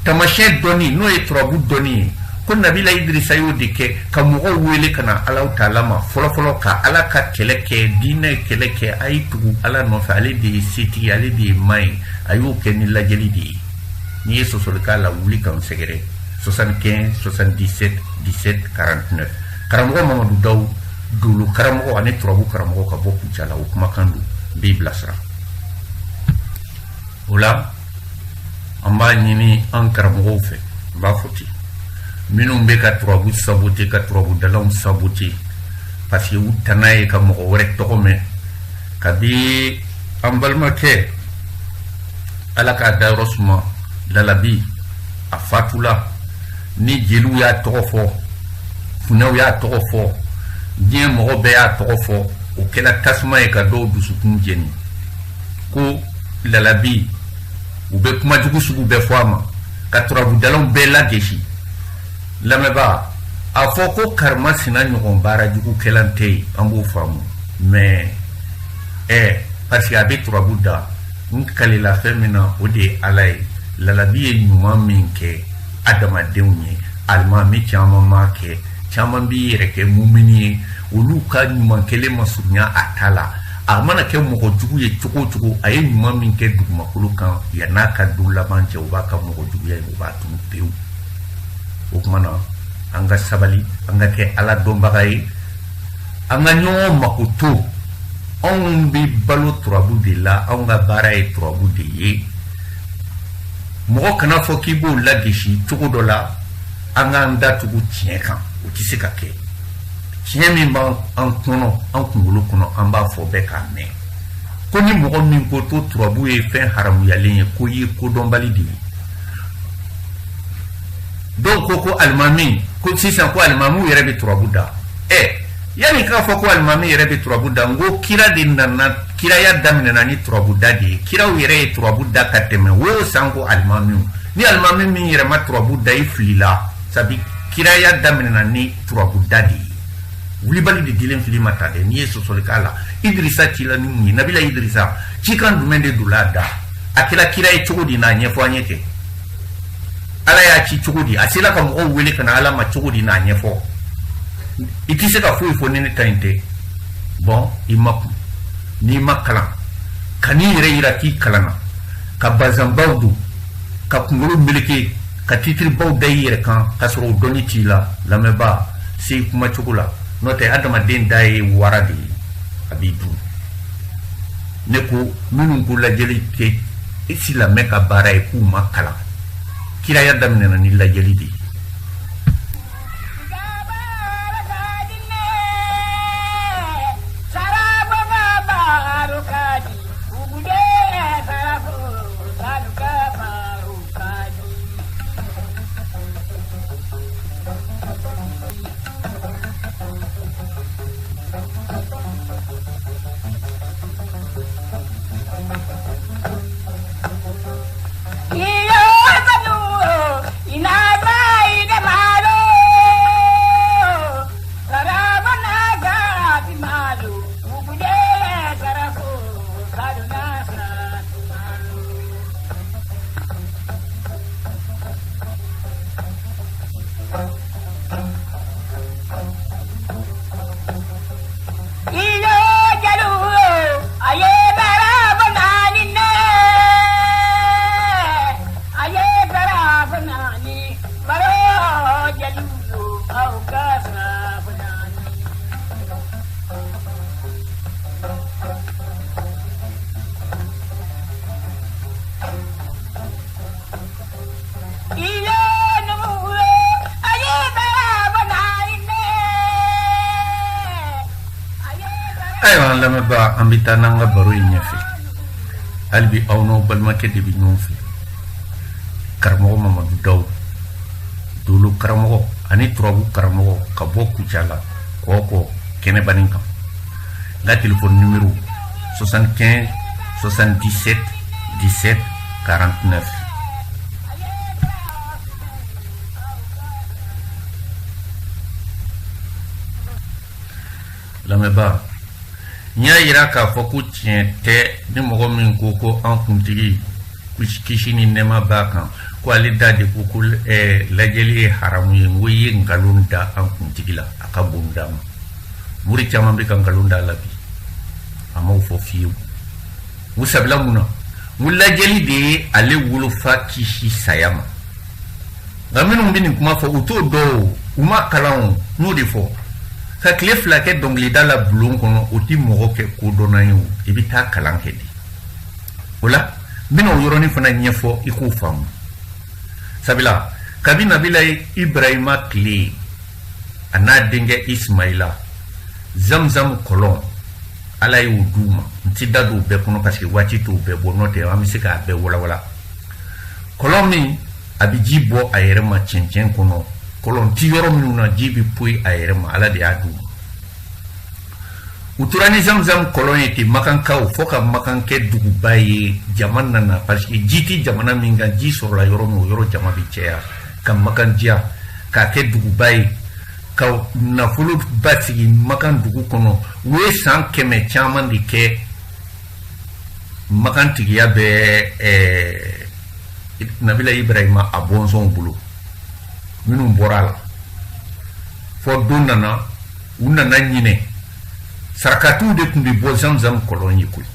tamasiyɛn dɔnni n'o ye turabu dɔnni ye ko nabila idrisa y'o de kɛ ka mɔgɔw wele ka na ala taala ma fɔlɔfɔlɔ ka ala ka kɛlɛ kɛ diinɛ kɛlɛ kɛ a ye tugu ala nɔfɛ ale de ye setigi ale de ye maa ye a y'o kɛ ni lajɛli de ye n'i ye sɔsɔli k'a la wuli ka n sɛgɛrɛ 75 77 17 49 karamɔgɔ mamadu dawu dolo karamɔgɔ ani turabu karamɔgɔ ka bɔ kucala o kumakan don n b'i bilasira o la an b'a ɲini an karamɔgɔw fɛ n b'a fɔ ten minnu bɛ ka turabu sabote ka turabu dalaw sabote parce que u tana ye ka mɔgɔ wɛrɛ tɔgɔ mɛn kabi an balimakɛ ala k'a dayɔrɔ suma lalabi a fatula ni jeliw y'a tɔgɔ fɔ funɛw y'a tɔgɔ fɔ diɲɛ mɔgɔ bɛɛ y'a tɔgɔ fɔ o kɛra tasuma ye ka dɔw dusukun jeni ko lalabi u bɛ kuma jugu sugu bɛɛ fɔ a ma ka turabu dalaw bɛɛ lagesi lamɛnba a fɔ ko karima sina ɲɔgɔn baara jugu kɛlan tɛ yen an b'o faamu mais parce que a bɛ turabu da n kalela fɛn min na o de ye ala ye lalabi ye ɲuman min kɛ adamadenw ye alimami caman m'a kɛ caman b'i yɛrɛ kɛ mumini ye olu ka ɲuman kelen ma surunya a ta la a mana kɛ mɔgɔ jugu ye cogo o cogo a ye ɲuman min kɛ dugumakolo kan yan'a ka don laban cɛ u b'a ka mɔgɔ juguya ye u b'a tunu pewu o kuma na an ka sabali an ka kɛ ala dɔnbaga ye an ka ɲɔgɔn mako to anw bɛ balo turabu de la anw ka baara ye turabu de ye mɔgɔ kana fɔ k'i b'o lagesi cogo dɔ la an k'an datugu tiɲɛ kan o tɛ se ka kɛ tiɲɛ min b'an kɔnɔ an kunkolo kɔnɔ an b'a fɔ bɛɛ k'a mɛn ko ni mɔgɔ min ko to turabu ye fɛn haramuyalen ye ko ye kodɔnbali de ye dɔw ko alimami ko sisan ko alimamu yɛrɛ bɛ turabu da yani k'a fɔ ko alimami yɛrɛ bɛ turabu da n ko kira de nana kiraya daminɛna ni turabu da de ye kiraw yɛrɛ ye turabu da ka tɛmɛ wo san ko alimamiw ni alimami min yɛrɛ ma turabu da i filila sabi kiraya daminɛna ni turabu da de ye wulibali de dilen fili ma ta dɛ n'i ye sɔsɔli k'a la idrisa cila ni mun ye nabila idrisa cikan jumɛn de don a da a kɛra kira ye cogo di n'a ɲɛfɔ an ye kɛ ala y'a ci cogo di a sela ka mɔgɔw wele ka na ala ma cogo di n'a ɲɛfɔ i tɛ se ka foyi fɔ ni ne ta in tɛ bɔn i ma kun n'i ma kalan ka n'i yɛrɛ yira k'i kalanna ka bazanbaw don ka kunkolo meleke ka titiribaw da i yɛrɛ kan k'a sɔrɔ o dɔnni t'i la lamɛnba se i kuma cogo la n'o tɛ adamaden da ye wara de ye a b'i dun ne ko minnu ko lajɛli tɛ silamɛ ka baara ye k'u ma kalan kiraya daminɛna ni lajɛli de ye aywa lama ba ambita nanga baro nyafi albi awno balma ke de bi nyonfi karmo Mamadou Daw dulu karamo ani trobu karamo ka bokku jala koko kene baninka la téléphone numéro 75 77 17 49 lama ba nya yira ka foku tiente ni mogo min koko an kuntigi kisi ni nema bakan ko ali dade koko lajeli haramu ye ngoyi ngalunda an kuntigi la aka bundam muri chama be kan ngalunda labi ama fo fiu musabla muna mulajeli de ale wulu fa kisi sayama ngaminu mbini kuma fo uto do uma kalon no defo ka kile fila kɛ dɔnkilida la bulon kɔnɔ o ti mɔgɔ kɛ kodɔnna ye o i bɛ taa kalan kɛ de o la n bɛna o yɔrɔnin fana ɲɛfɔ i k'o faamu sabula kabi nabila Ibrahima tile a n'a denkɛ Ismaila Zamzam kɔlɔn ala y'o d'u ma n ti da don o bɛɛ kɔnɔ parce que waati t'o bɛɛ bɔ n'o tɛ an bɛ se k'a bɛɛ walawala kɔlɔn min a bɛ ji bɔ a yɛrɛ ma cɛncɛn kɔnɔ kolon ti yoro minuna jibi puy ayerema ala de adu uturani Zamzam kolon yeti makan kaw foka makan ke dugu baye jaman nana parce que jiti jamana minga ji sur la yoro mo yoro jama bi ceya kam makan dia ka ke dugu baye kaw na fulu batigi makan dugu kono we san keme chaman di ke makan tigiya be nabila Ibrahima abonson bulu minun bɔra la fɔ don nana u nana ɲinɛ sarakatiw de tun bɛ bɔ Zamzam kɔlɔn ye koyi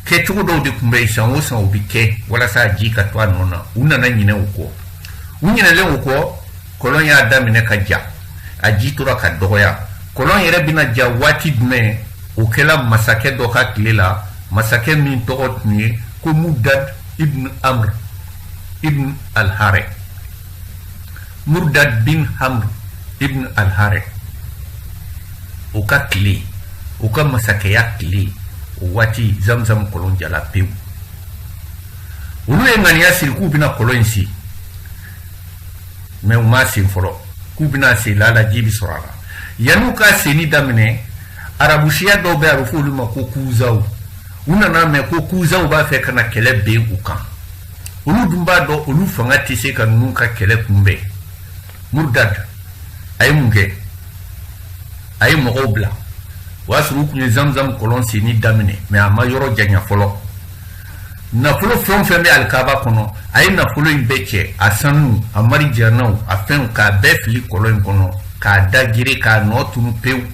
kɛcogo dɔw de tun bɛ yen san o san o bɛ kɛ walasa ji ka to a nɔ na u nana ɲinɛ o kɔ u ɲinɛlen o kɔ kɔlɔn y'a daminɛ ka ja a ji tora ka dɔgɔya kɔlɔn yɛrɛ bɛna ja waati jumɛn o kɛla masakɛ dɔ ka tile la masakɛ min tɔgɔ tun ye ko Murdad ibn Amr ibn al-Harith Murdad bin Amr ibn al-Harith o ka tile o ka masakɛya tile o waati Zamzam kɔlɔn jala pewu olu ye ŋaniya siri k'u bɛna kɔlɔn in si mais u ma sen fɔlɔ k'u bɛna sen la ji bi sɔrɔ a la yan'u ka senni daminɛ arabusiya dɔw bɛ a bɛ fɔ olu ma ko kuzaw u nana mɛn ko kuzaw b'a fɛ ka na kɛlɛ ben u kan olu dun b'a dɔn olu fanga tɛ se ka ninnu ka kɛlɛ kunbɛn Murdad a ye mun kɛ a ye mɔgɔw bila o y'a sɔrɔ u tun ye Zamzam kɔlɔn senni daminɛ mais a ma yɔrɔ janya fɔlɔ nafolo fɛn o fɛn bɛ alikaba kɔnɔ a ye nafolo in bɛɛ cɛ a sanu a marijannaw a fɛnw k'a bɛɛ fili kɔlɔn in kɔnɔ k'a da gere k'a nɔ tunu pewu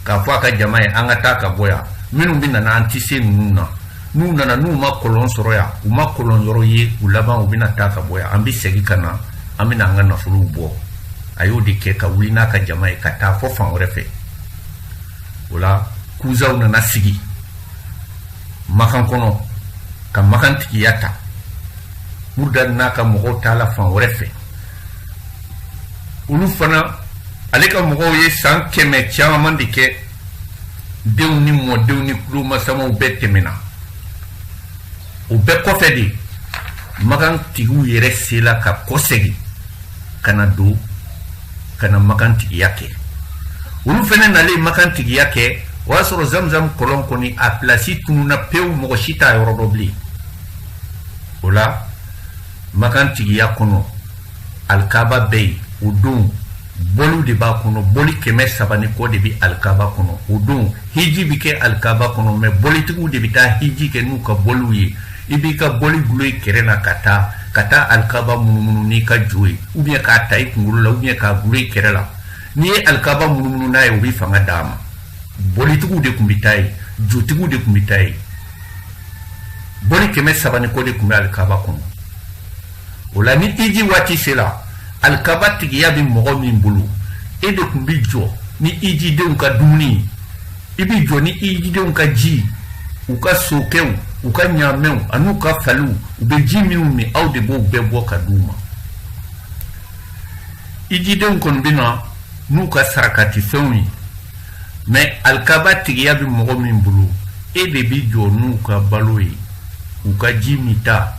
k'a fɔ a ka jama ye an ka taa ka bɔ yan minnu bɛ nana an tɛ se ninnu na n'u nana n'u ma kɔlɔn sɔrɔ yan u ma kɔlɔn yɔrɔ ye u laban u bɛna taa ka bɔ yan an bɛ segin ka na an bɛna an ka nafolow bɔ a y'o de kɛ ka wuli n'a ka jama ye ka taa fɔ fan wɛrɛ fɛ o la kuzaw nana sigi makan kɔnɔ ka makan tigiya ta Murdad n'a ka mɔgɔw taala fan wɛrɛ fɛ olu fana ale ka mɔgɔw ye san 100 caman de kɛ denw ni mɔdenw ni kulomasamaw bɛɛ tɛmɛna o bɛɛ kɔfɛ de makan tigiw yɛrɛ sela ka kɔsɛgi ka na don ka na makan tigiya kɛ olu fana nalen makan tigiya kɛ o y'a sɔrɔ Zamzam kɔlɔn kɔni a pilasi tununa pewu mɔgɔ si t'a yɔrɔ dɔ bilen o la makan tigiya kɔnɔ alikaba bɛ yen o don bɔliw de b'a kɔnɔ bɔli 300 ni kɔ de bɛ alikaba kɔnɔ o don hiji bɛ kɛ alikaba kɔnɔ mais bɔlitigiw de bɛ taa hiji kɛ n'u ka bɔliw ye i b'i ka bɔli gulo i kɛrɛ la ka taa alikaba munumunu n'i ka jo ye ou bien k'a ta i kunkolo la ou bien k'a gulo i kɛrɛ la n'i ye alikaba munumunu n'a ye o bɛ fanga d'a ma bɔlitigiw de tun bɛ taa ye jotigiw de tun bɛ taa ye bɔli 300 ni kɔ de tun bɛ alikaba kɔnɔ o la ni hiji waati sera alikaba tigiya bɛ mɔgɔ min bolo e de tun bɛ jɔ ni hijidenw ka dumuni i bɛ jɔ ni hijidenw ka ji u ka sokɛw u ka ɲaamɛw an'u ka faliw u bɛ ji minnu min aw de b'o bɛɛ bɔ ka d'u ma i jidenw kɔni bɛ na n'u ka sarakati fɛnw ye mais alikaba tigiya bɛ mɔgɔ min bolo e de bi jɔ n'u ka balo ye u ka ji mita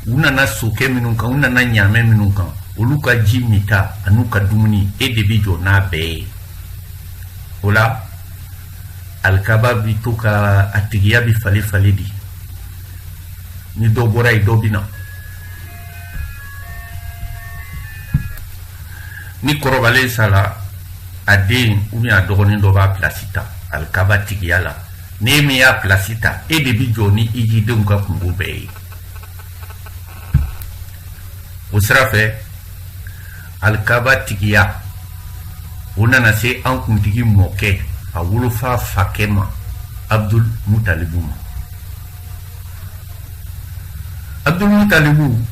u nana sokɛ minnu kan u nana ɲaamɛ minnu kan olu ka ji mita an'u ka dumuni e de bi jɔ n'a bɛɛ ye o la alikaba bi to ka a tigiya bi fale fale di ni dɔ bɔra ye dɔ bi na ni kɔrɔbalen sala a den ou bien a dɔgɔnin dɔ b'a pilasi ta alikaba tigiya la n'e min y'a pilasi ta e de bi jɔ ni i jidenw ka kungo bɛɛ ye o sira fɛ alikaba tigiya o nana se an kuntigi mɔkɛ a wolofa fakɛ ma Abdul Mutalibu ma Abdul Mutalibu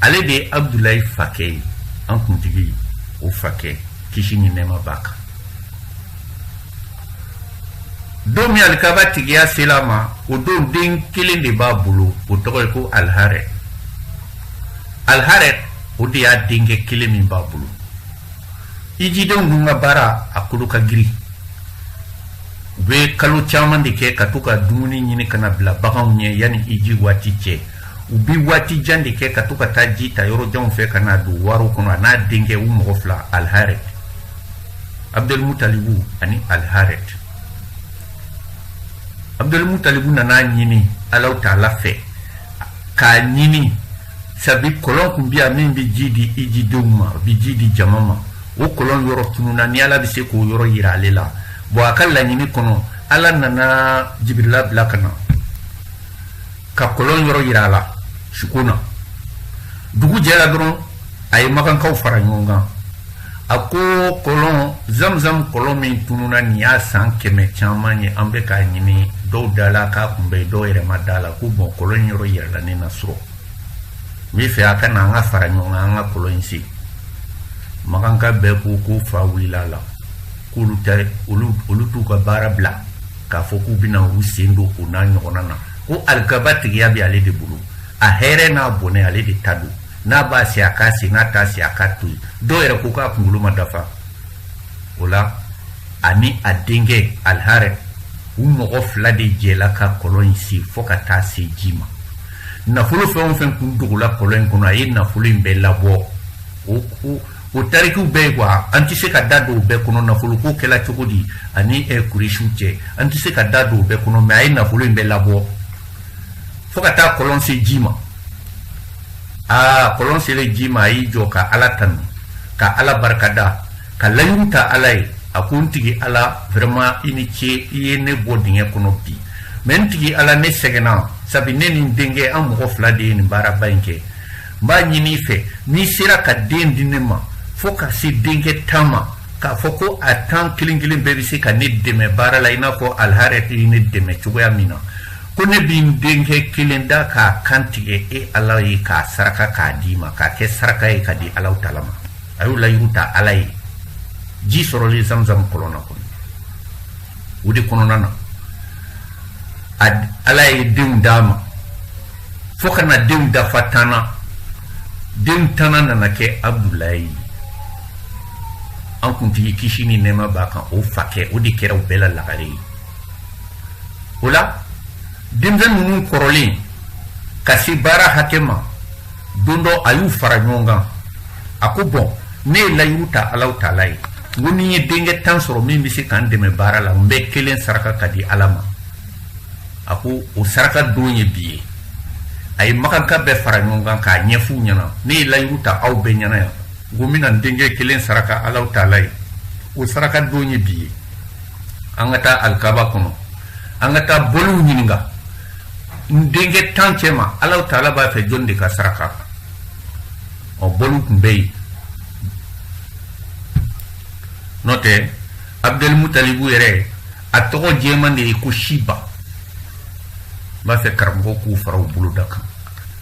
ale de ye Abdulayi fakɛ ye an kuntigi o fakɛ kisi ni nɛɛma b'a kan don min alikaba tigiya sela ma o don den kelen de b'a bolo o tɔgɔ ye ko Alharet o de y'a denkɛ kelen min b'a bolo i jidenw dun ka baara a kolo ka giri u bɛ kalo caman de kɛ ka to ka dumuni ɲini ka na bila baganw ɲɛ yanni i ji waati cɛ u bi waati jan de kɛ ka to ka taa ji ta yɔrɔ janw fɛ ka na don wariw kɔnɔ a n'a denkɛ u mɔgɔ fila Alharet Abdul Mutalibu ani Alharet Abdul Mutalibu nana ɲini Alahu Taala fɛ k'a ɲini sabi kɔlɔn kun bi yan min bi ji di i jidenw ma bi ji di jama ma o kɔlɔn yɔrɔ tununa ni Ala bɛ se k'o yɔrɔ yira ale la bon a ka laɲini kɔnɔ Ala nana Jibirila bila ka na ka kɔlɔn yɔrɔ yira a la suko na dugu jɛra dɔrɔn a ye magankaw fara ɲɔgɔn kan a ko kɔlɔn Zamzam kɔlɔn min tununa nin y'a san 100 caman ye an bɛ k'a ɲini dɔw dala k'a kunbɛ dɔw yɛrɛ ma da la ko bon kɔlɔn yɔrɔ yɛrɛla ne na sɔrɔ n bɛ fɛ a ka na an ka fara ɲɔgɔn kan an ka kɔlɔn in sen maganka bɛɛ ko fa wulila la k'olu tɛ olu t'u ka baara bila k'a fɔ k'u bɛna u sen don o n'a ɲɔgɔnna na ko alikaba tigiya bɛ ale de bolo a hɛrɛ n'a bɔnɛ ale de ta don n'a b'a se a k'a se n'a t'a se a k'a to yen dɔw yɛrɛ ko k'a kunkolo ma dafa o la ani a denkɛ Alharet u mɔgɔ fila de jɛla ka kɔlɔn in sen fo ka taa se ji ma nafolo fɛn o fɛn kun dogola kɔlɔn in kɔnɔ a ye nafolo in bɛɛ labɔ o tarikiw bɛɛ ye quoi an tɛ se ka da don o bɛɛ kɔnɔ nafolo ko kɛla cogo di ani Kuresiw cɛ an tɛ se ka da don o bɛɛ kɔnɔ mais a ye nafolo in bɛɛ labɔ fo ka taa kɔlɔn se ji ma kɔlɔn selen ji ma a y'i jɔ ka Ala tanu ka Ala barikada ka layiru ta Ala ye a ko n tigi Ala vraiment i ni ce i ye ne bɔ dingɛ kɔnɔ bi mais n tigi Ala ne sɛgɛnna sabi ne ni n denkɛ an mɔgɔ fila de ye nin baaraba in kɛ n b'a ɲini i fɛ n'i sera ka den di ne ma fo ka se denkɛ 10 ma k'a fɔ ko a 10 kelen kelen bɛɛ bɛ se ka ne dɛmɛ baara la i n'a fɔ Alharet ye ne dɛmɛ cogoya min na ko ne b'i denkɛ kelen da k'a kan tigɛ e Ala ye k'a saraka k'a d'i ma k'a kɛ saraka ye ka di Alahu Taala ma a y'o layiru ta Ala ye ji sɔrɔlen Zamzam kɔlɔn na kɔnɔ o de kɔnɔna na Ala ye denw d'a ma fo ka na denw dafa 10 na denw 10 nana kɛ Abdulayi an kuntigi kisi ni nɛɛma b'a kan o fakɛ o de kɛra u bɛɛ la lagare ye o la denmisɛn ninnu kɔrɔlen ka se baara hakɛ ma don dɔ a y'u fara ɲɔgɔn kan a ko bon ne ye layiru ta Alahu Taala ye n ko ni n ye denkɛ 10 sɔrɔ min bɛ se k'an dɛmɛ baara la n bɛ kelen saraka ka di Ala ma a ko o saraka don ye bi ye a ye maganka bɛɛ fara ɲɔgɔn kan k'a ɲɛf'u ɲɛna ne ye layiru ta aw bɛɛ ɲɛna yan n ko n bɛna n denkɛ kelen saraka Alahu Taala ye o saraka don ye bi ye an ka taa alikaba kɔnɔ an ka taa bɔliw ɲininka n denkɛ 10 cɛ ma Alahu Taala b'a fɛ jɔn de ka saraka bɔliw tun bɛ yen n'o tɛ Abdul Mutalibu yɛrɛ a tɔgɔ jɛman de ye ko Shiba n b'a fɛ karamɔgɔw k'u fara u bolo da kan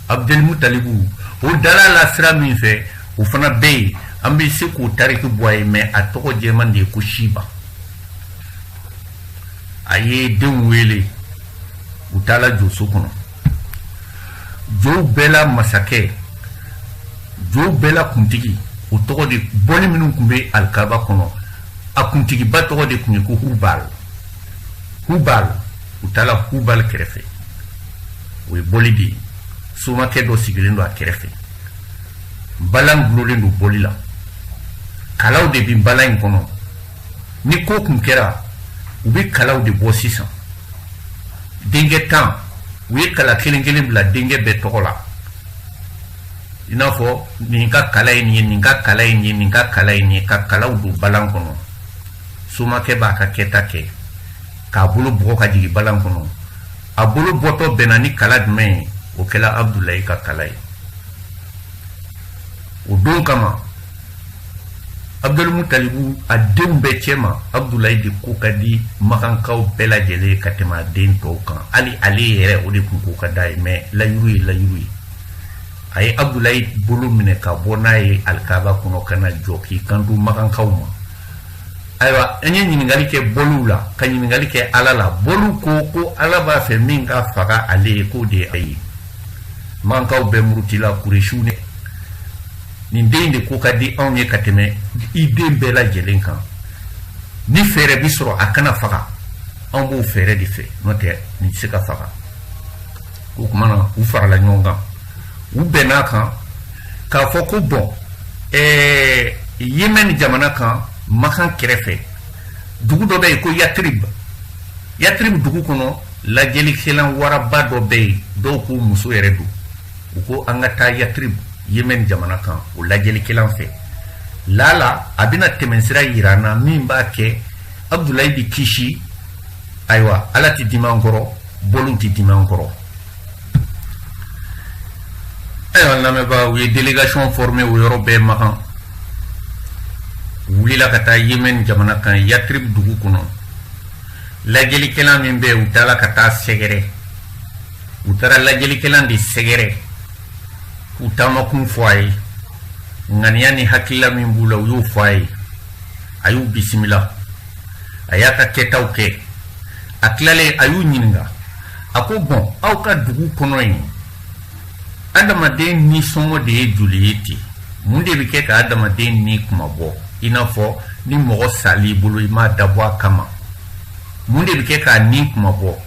Abdul Mutalibu o dala la sira min fɛ o fana bɛ yen an bɛ se k'o tariki bɔ a ye mais a tɔgɔ jɛman de ye ko Shiba a ye denw wele u taala jɔ so kɔnɔ jo bela masake jo bela kuntigi o togo de boli minnu kun be alkaba kono a kuntigi ba togo de kun ko hubal utala hubal kerefe o boli di suma ke do sigilen do a kerefe balan glolen do boli la kalaw de bi balan kono ni ko kun kera ubi kalaw de bo sisan dinge tan wi kala kelen bla dinge be togola inafo ninga kalay ni ka kalaw du balan kono suma ke ba ka keta ke ka bulu bugo ka jigi balan kono a bulu boto benani kala dme o kala Abdoulaye ka kalay o don kama Abdul Mutalibu a den be cema Abdoulaye di ko kadi makankaw bela jele katema den to kan ali yere o de ko ka dai me la yuri ay Abdoulaye bulu mine ka bonaye alkaba kuno kana joki kandu makankaw ma aywa enye nyingali ke bolula kan nyingali ke alala bolu ko alaba fe minga faga ale ko de ay mankaw be murutila kureshune ni ndende ko kadi onye kateme ide bela jelenkan ni fere bisro akana faga on bo fere di fe note ni sika faga ko kuma u fara la nyonga u benaka ka foko bon yemen jamana kan makan kerefe dugu do be ko yatrib dugu kono la jeli kelan waraba do be do ko muso yere du ko angata yatrib yemen jamana kan o la jeli kelan fe lala abina temensira irana mimba ke Abdoulaye di kishi aywa alati dimangoro bolunti dimangoro aywa nameba wi délégation formée au Europe makan wulila kata yemen jamana kan yatrib dugu kuno la jeli kelan mimbe utala kata segere utara la jeli kelan di segere utama kun foye ngani hakila min bula yu foye ayu bismillah ayaka ketauke aklale ayu nyinga ako bon aw ka dugu kono yin adama de ni songo de juliyeti munde bi ke ka adama de ni kuma bo inafo ni mogo sali bulu ima dabwa kama munde bi ke ka ni kuma bo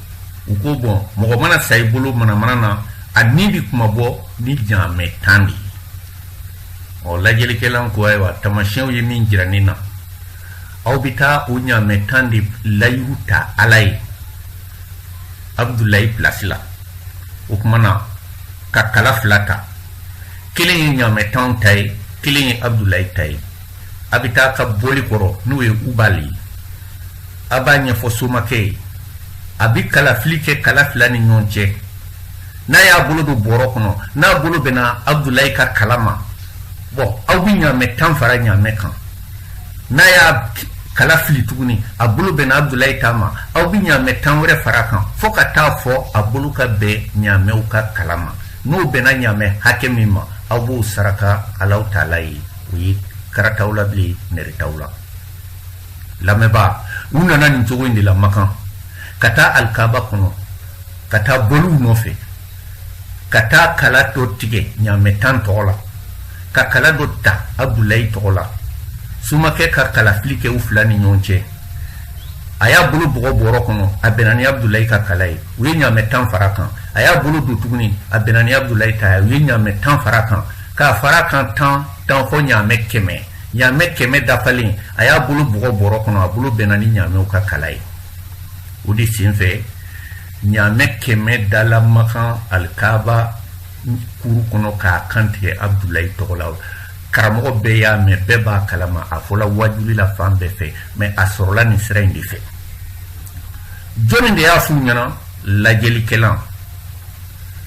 uko bon mogo mana sai bulu mana na ani bi kuma bo ni jame tandi o la jeli kelan ko aywa tamashin yi min jiranina aw bita o nyame tandi layuta alay Abdoulaye plasila o kuma na ka kala flata kilin nyame tan tay kilin Abdoulaye tay abita ka boli koro nuwe ubali abanya fo sumake abi kala flike kala flani nyonche na ya bolo do boro kono na bolo bena Abdoulaye ka kalama bo awi nyame tan fara nyame kan na ya kala fili tuguni abulu bena Abdoulaye tama awi nyame tan wore fara kan foka ta fo abulu ka be nyame uka kalama no bena nyame hakemima abu saraka alaw talai wi karatawla bli neritawla lameba una nani jogo indi la makan kata alkaba kono kata bolu nofe kata kala to tige nyame tan tola ka kala do ta Abdoulaye tola suma ke ka kala flike u flani nyonche aya bulu bugo boro kono abenani Abdoulaye ka kalai wi nyame tan farakan aya bulu do tuguni abenani Abdoulaye ta wi nyame tan farakan ka farakan tan fo nyame keme dafalin aya bulu bugo boro kono abulu benani nyame u ka kalai udi sinfe nyame keme dala makan alkaba kuru kono ka kantige Abdoulaye togola karamogo be ya me beba kalama afola wajuli la fambe fe me asorola ni sera indi fe joni de ya fu nyana la jeli kelan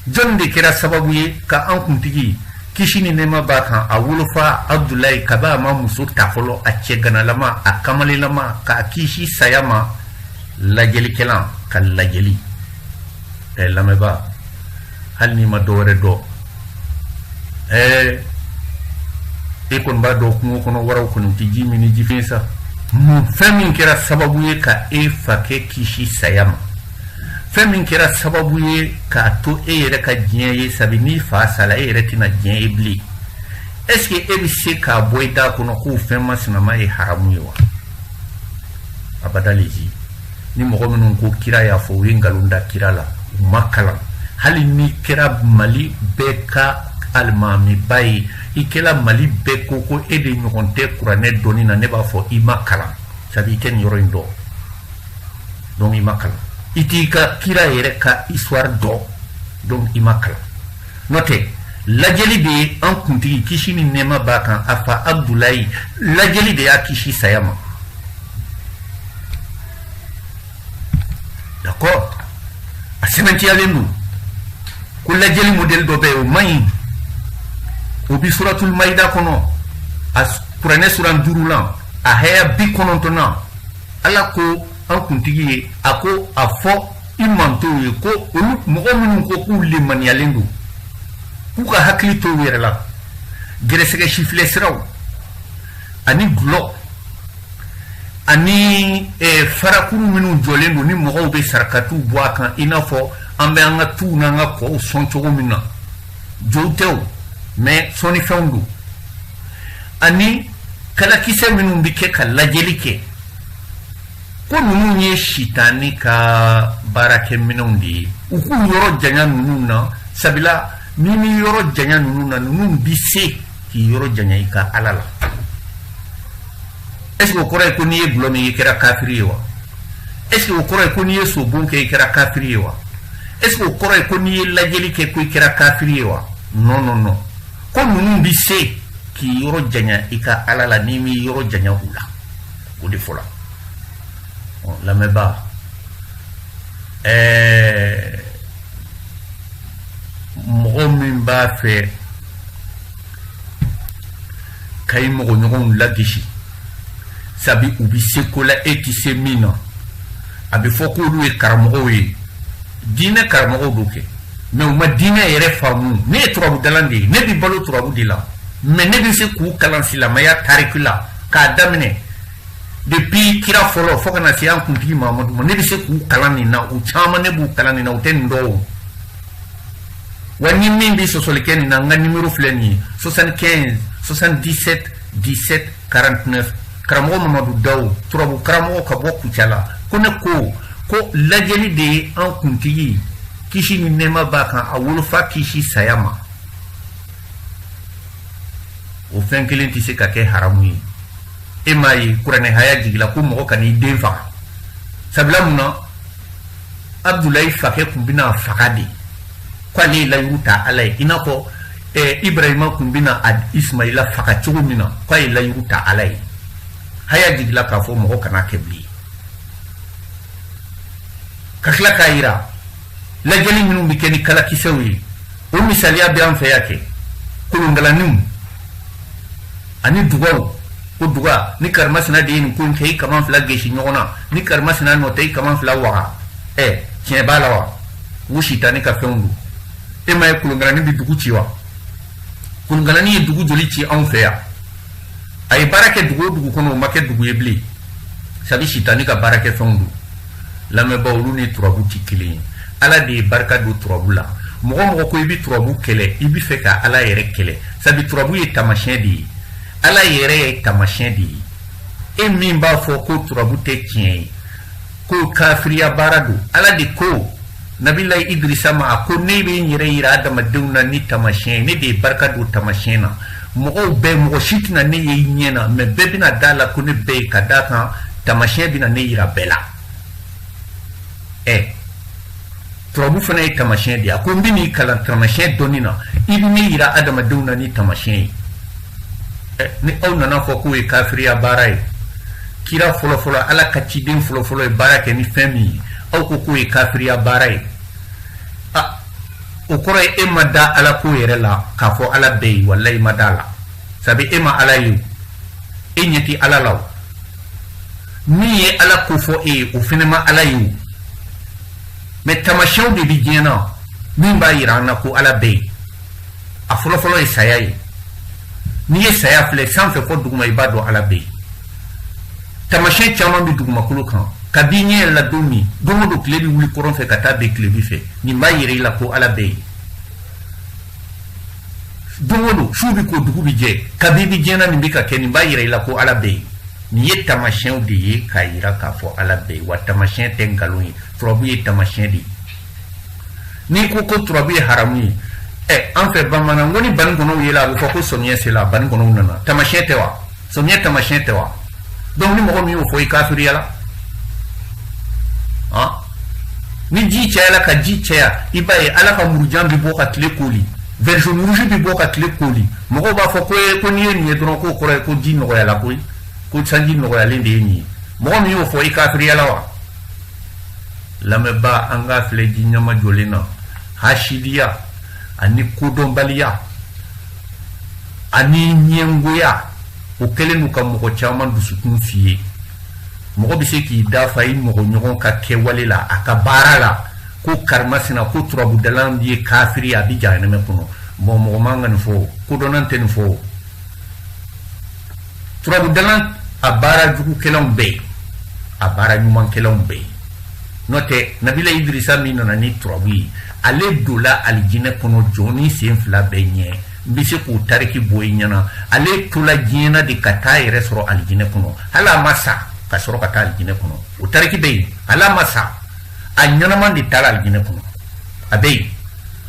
joni de kera sababu ye ka an kuntigi kishini nema bakan a wulufa Abdoulaye kaba ma muso tafolo a cegana lama a kamali lama ka kishi sayama la jeli kelan ka la jeli lameba hal ni ma dore do kon ba do ko kono waraw kono ti jimi ni jifensa mu famin kera sababu ye ka fake kishi sayama fɛn min kɛra sababu ye k'a to e yɛrɛ ka diɲɛ ye sabi n'i fa sala e yɛrɛ tɛna diɲɛ ye bilen est ce que e bɛ se k'a bɔ i da kɔnɔ k'o fɛn masinama ye haramu ye wa abada lezi ni mɔgɔ minnu ko kira y'a fɔ u ye nkalon da kira la u ma kalan hali ni kɛra mali bɛɛ ka alimamiba ye i kɛra mali bɛɛ ko ko e de ɲɔgɔn tɛ kuranɛ dɔnni na ne b'a fɔ i ma kalan sabi i tɛ nin yɔrɔ in dɔn donc i ma kalan i t'i ka kira yɛrɛ ka histoire dɔn donc i ma kalan n'o tɛ lajɛli de ye an kuntigi kisi ni nɛɛma b'a kan a fa abdulayi lajɛli de y'a kisi saya ma d'accord a sɛbɛntiyalen don ko lajɛli modèle dɔ bɛ yen o man ɲi o bi suratul maida kɔnɔ a kuranɛ sura 5 la a haya 90 ala ko an kuntigi ye a ko a fɔ i mantow ye ko olu mɔgɔ minnu ko k'u lemaniyalen don k'u ka hakili to u yɛrɛ la gɛrɛsɛgɛ sifilɛ siraw ani gulɔ ani farakuru minnu jɔlen don ni mɔgɔw bɛ sarakatiw bɔ a kan i n'a fɔ an bɛ an ka tuw n'an ka kɔw sɔn cogo min na jow tɛ o mais sɔnnifɛnw don ani kalakisɛ minnu bɛ kɛ ka lajɛli kɛ ko ninnu ye sitani ka baarakɛminɛnw de ye u k'u yɔrɔ janya ninnu na sabila ni mi yɔrɔ janya ninnu na ninnu bi se k'i yɔrɔ janya i ka ala la est ce que o kɔrɔ ye ko n'i ye gulɔ min i kɛra kafiri ye wa est ce que o kɔrɔ ye ko n'i ye sobon kɛ i kɛra kafiri ye wa est ce que o kɔrɔ ye ko n'i ye lajɛli kɛ ko i kɛra kafiri ye wa non non non ko ninnu bi se k'i yɔrɔ janya i ka ala la n'i mi yɔrɔ janya u la o de fɔla lamɛnba mɔgɔ min b'a fɛ ka i mɔgɔ ɲɔgɔnw lagisi sabi u bi se ko la e ti se min na a bɛ fɔ k'olu ye karamɔgɔw ye diinɛ karamɔgɔw do kɛ mais u ma diinɛ yɛrɛ faamu ne ye turabudalan de ye ne bi balo turabu de la mais ne bɛ se k'u kalan silamɛya tariki la k'a daminɛ depuis kira fɔlɔ fo kana se an kuntigi mamadu ma ne bɛ se k'u kalan nin na u caman ne b'u kalan nin na u tɛ nin dɔn o wa ni min bɛ sɔsɔli kɛ nin na n ka numéro filɛ nin ye 75 77 17 49 karamɔgɔ mamadu dawu turabu karamɔgɔ ka bɔ kucala ko ne ko lajɛli de ye an kuntigi kisi ni nɛɛma b'a kan a wolofa kisi saya ma o fɛn kelen tɛ se ka kɛ haramu ye e m'a ye kuranɛ haya jigila ko mɔgɔ ka n'i den faga sabula mun na abdulayi fakɛ kun bɛna faga de k'ale ye layiru ta ala ye i n'a fɔ ibrahima kun bɛna ismaila faga cogo min na k'a ye layiru ta ala ye haya jigila k'a fɔ mɔgɔ kana kɛ bilen ka tila k'a yira lajɛli minnu bɛ kɛ ni kalakisɛw ye o misaliya bɛ an fɛ yan kɛ kolongalaniw ani dugaw ko duga ni karimasina de ye nin ko in kɛ i kaman fila gesi ɲɔgɔn na ni karimasina nɔ tɛ i kaman fila waga tiɲɛ b'a la wa u sitani ka fɛnw don e ma ye kolongalani bɛ dugu ci wa kolongalani ye dugu joli ci anw fɛ yan a ye baara kɛ dugu o dugu kɔnɔ o ma kɛ dugu ye bilen sabi sitani ka baara kɛ fɛnw don lamɛnbaw olu ni turabu ti kelen ye ala de ye barika don turabu la mɔgɔ mɔgɔ ko i bɛ turabu kɛlɛ i bɛ fɛ ka ala yɛrɛ kɛlɛ sabi turabu ye tamasiyɛn de ye ala yɛrɛ ye tamasiyɛn de ye e min b'a fɔ ko turabu tɛ tiɲɛ ye ko kafiriya baara don ala de ko nabilayi idrisa ma a ko ne bɛ n yɛrɛ yira adamadenw na ni tamasiyɛn ne de ye barika don tamasiyɛn na mɔgɔw bɛɛ mɔgɔ si tɛna ne ye i ɲɛ na mais bɛɛ bɛna da la ko ne bɛɛ ye ka da kan tamasiyɛn bɛna ne yira bɛɛ la turabu fana ye tamasiyɛn de ye a ko n bɛ n'i kalan tamasiyɛn dɔnni na i bɛ ne yira adamadenw na ni tamasiyɛn ye ni aw nana fɔ k'o ye kafiriya baara ye kira fɔlɔfɔlɔ ala ka ciden fɔlɔfɔlɔ ye baara kɛ ni fɛn min ye aw ko k'o ye kafiriya baara ye o kɔrɔ ye e ma da ala ko yɛrɛ la k'a fɔ ala bɛɛ ye walayi ma da a la sabi e ma ala ye e ɲɛ tɛ ala la o min ye ala ko fɔ e ye o fɛnɛ ma ala ye o mais tamasiyɛnw de bɛ diɲɛ na min b'a yira an na ko ala bɛɛ ye a fɔlɔfɔlɔ ye saya ye n'i ye saya filɛ sanfɛ fɔ duguma i b'a dɔn ala bɛ yen tamasiyɛn caman bɛ dugumakolo kan kabinye la domi domo do klebi wuli koron fe kata be klebi fe ni mayire la ko ala be domo do shubi ko dugu bi je kabibi jena ni bika ke ni mayire la ko ala be ni ye tamashen de ye kayira ka fo ala be wa tamashen ten galoni trobu ye tamashen di ni ko trobu ye harami en fait bamana ngoni ban gono yela bu ko somye sela ban gono nana tamashen tewa somye tamashen tewa donc ni mo mi o fo kafiri yala ni ji chela ka ji chea ibaye ala ka murjan bi boka tle koli version rouge bi boka tle koli mo ko ba fo ko ni ni dron ko ko ji no ya la ko sanji no ya lende ni mo mi o fo kafiri yala wa la me ba anga fle ji nyama jolena hashidia ani kudombalia ani nyengoya o kelenu ka mo ko chama dusukun fiye mo bi se ki da fa in mo nyogon ka ke walela aka barala ko karmasina ko trobu dalan di kafiri abija ne me kuno mo manga fo ko donante ni fo trobu dalan abara juku kelon be abara nyuman kelon be note nabila idrissa minona ni trobi ale dola aljine kono joni sen fla benye bise ko tariki boynyana ale tula jina di kata resro aljine kono hala masa ka soro ka taa aljine kono o tariki be ala masa a ɲanaman de taala aljine kono a be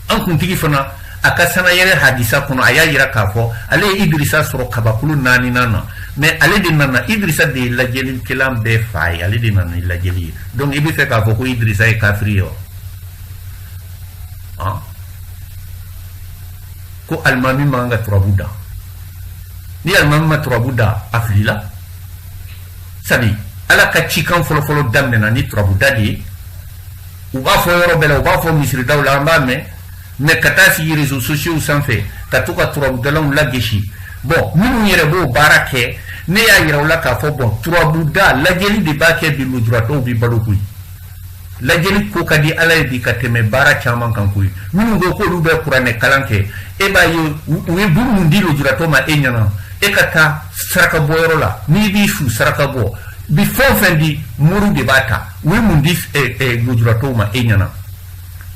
an kuntigi fana a ka sana yɛrɛ hadisa kono a y'a yira k'a fɔ ale ye idrissa sɔrɔ kabakulu 4 na mais ale de nana idrissa de ye lajɛlikɛlan bɛɛ fa ye ale de nana ni lajɛli ye donc i bɛ fɛ k'a fɔ ko idrissa ye kafiri ye wa ko alimami man ka turabu da ni alimami ma turabu da a filila sabi ala ka cikan fɔlɔfɔlɔ daminɛna ni turabuda de ye u b'a fɔ yɔrɔ bɛɛ la u b'a fɔ misiridaw la an b'a mɛn mais ka taa sigi réseaux sociaux sanfɛ ka to ka turabudalanw lagesi bon minnu yɛrɛ b'o baara kɛ ne y'a yira u la k'a fɔ bon turabuda lajɛli de b'a kɛ bi lujuratɔw bi balo koyi lajɛli ko ka di ala ye bi ka tɛmɛ baara caman kan koyi minnu ko k'olu bɛ kuranɛ kalan kɛ e b'a ye u ye buru mun di lujuratɔ ma e ɲɛna e ka taa saraka bɔyɔrɔ la n'i b'i su saraka bɔ bi fɛn fɛn di muru de b'a ta u ye mun di lujuratɔw ma e ɲɛna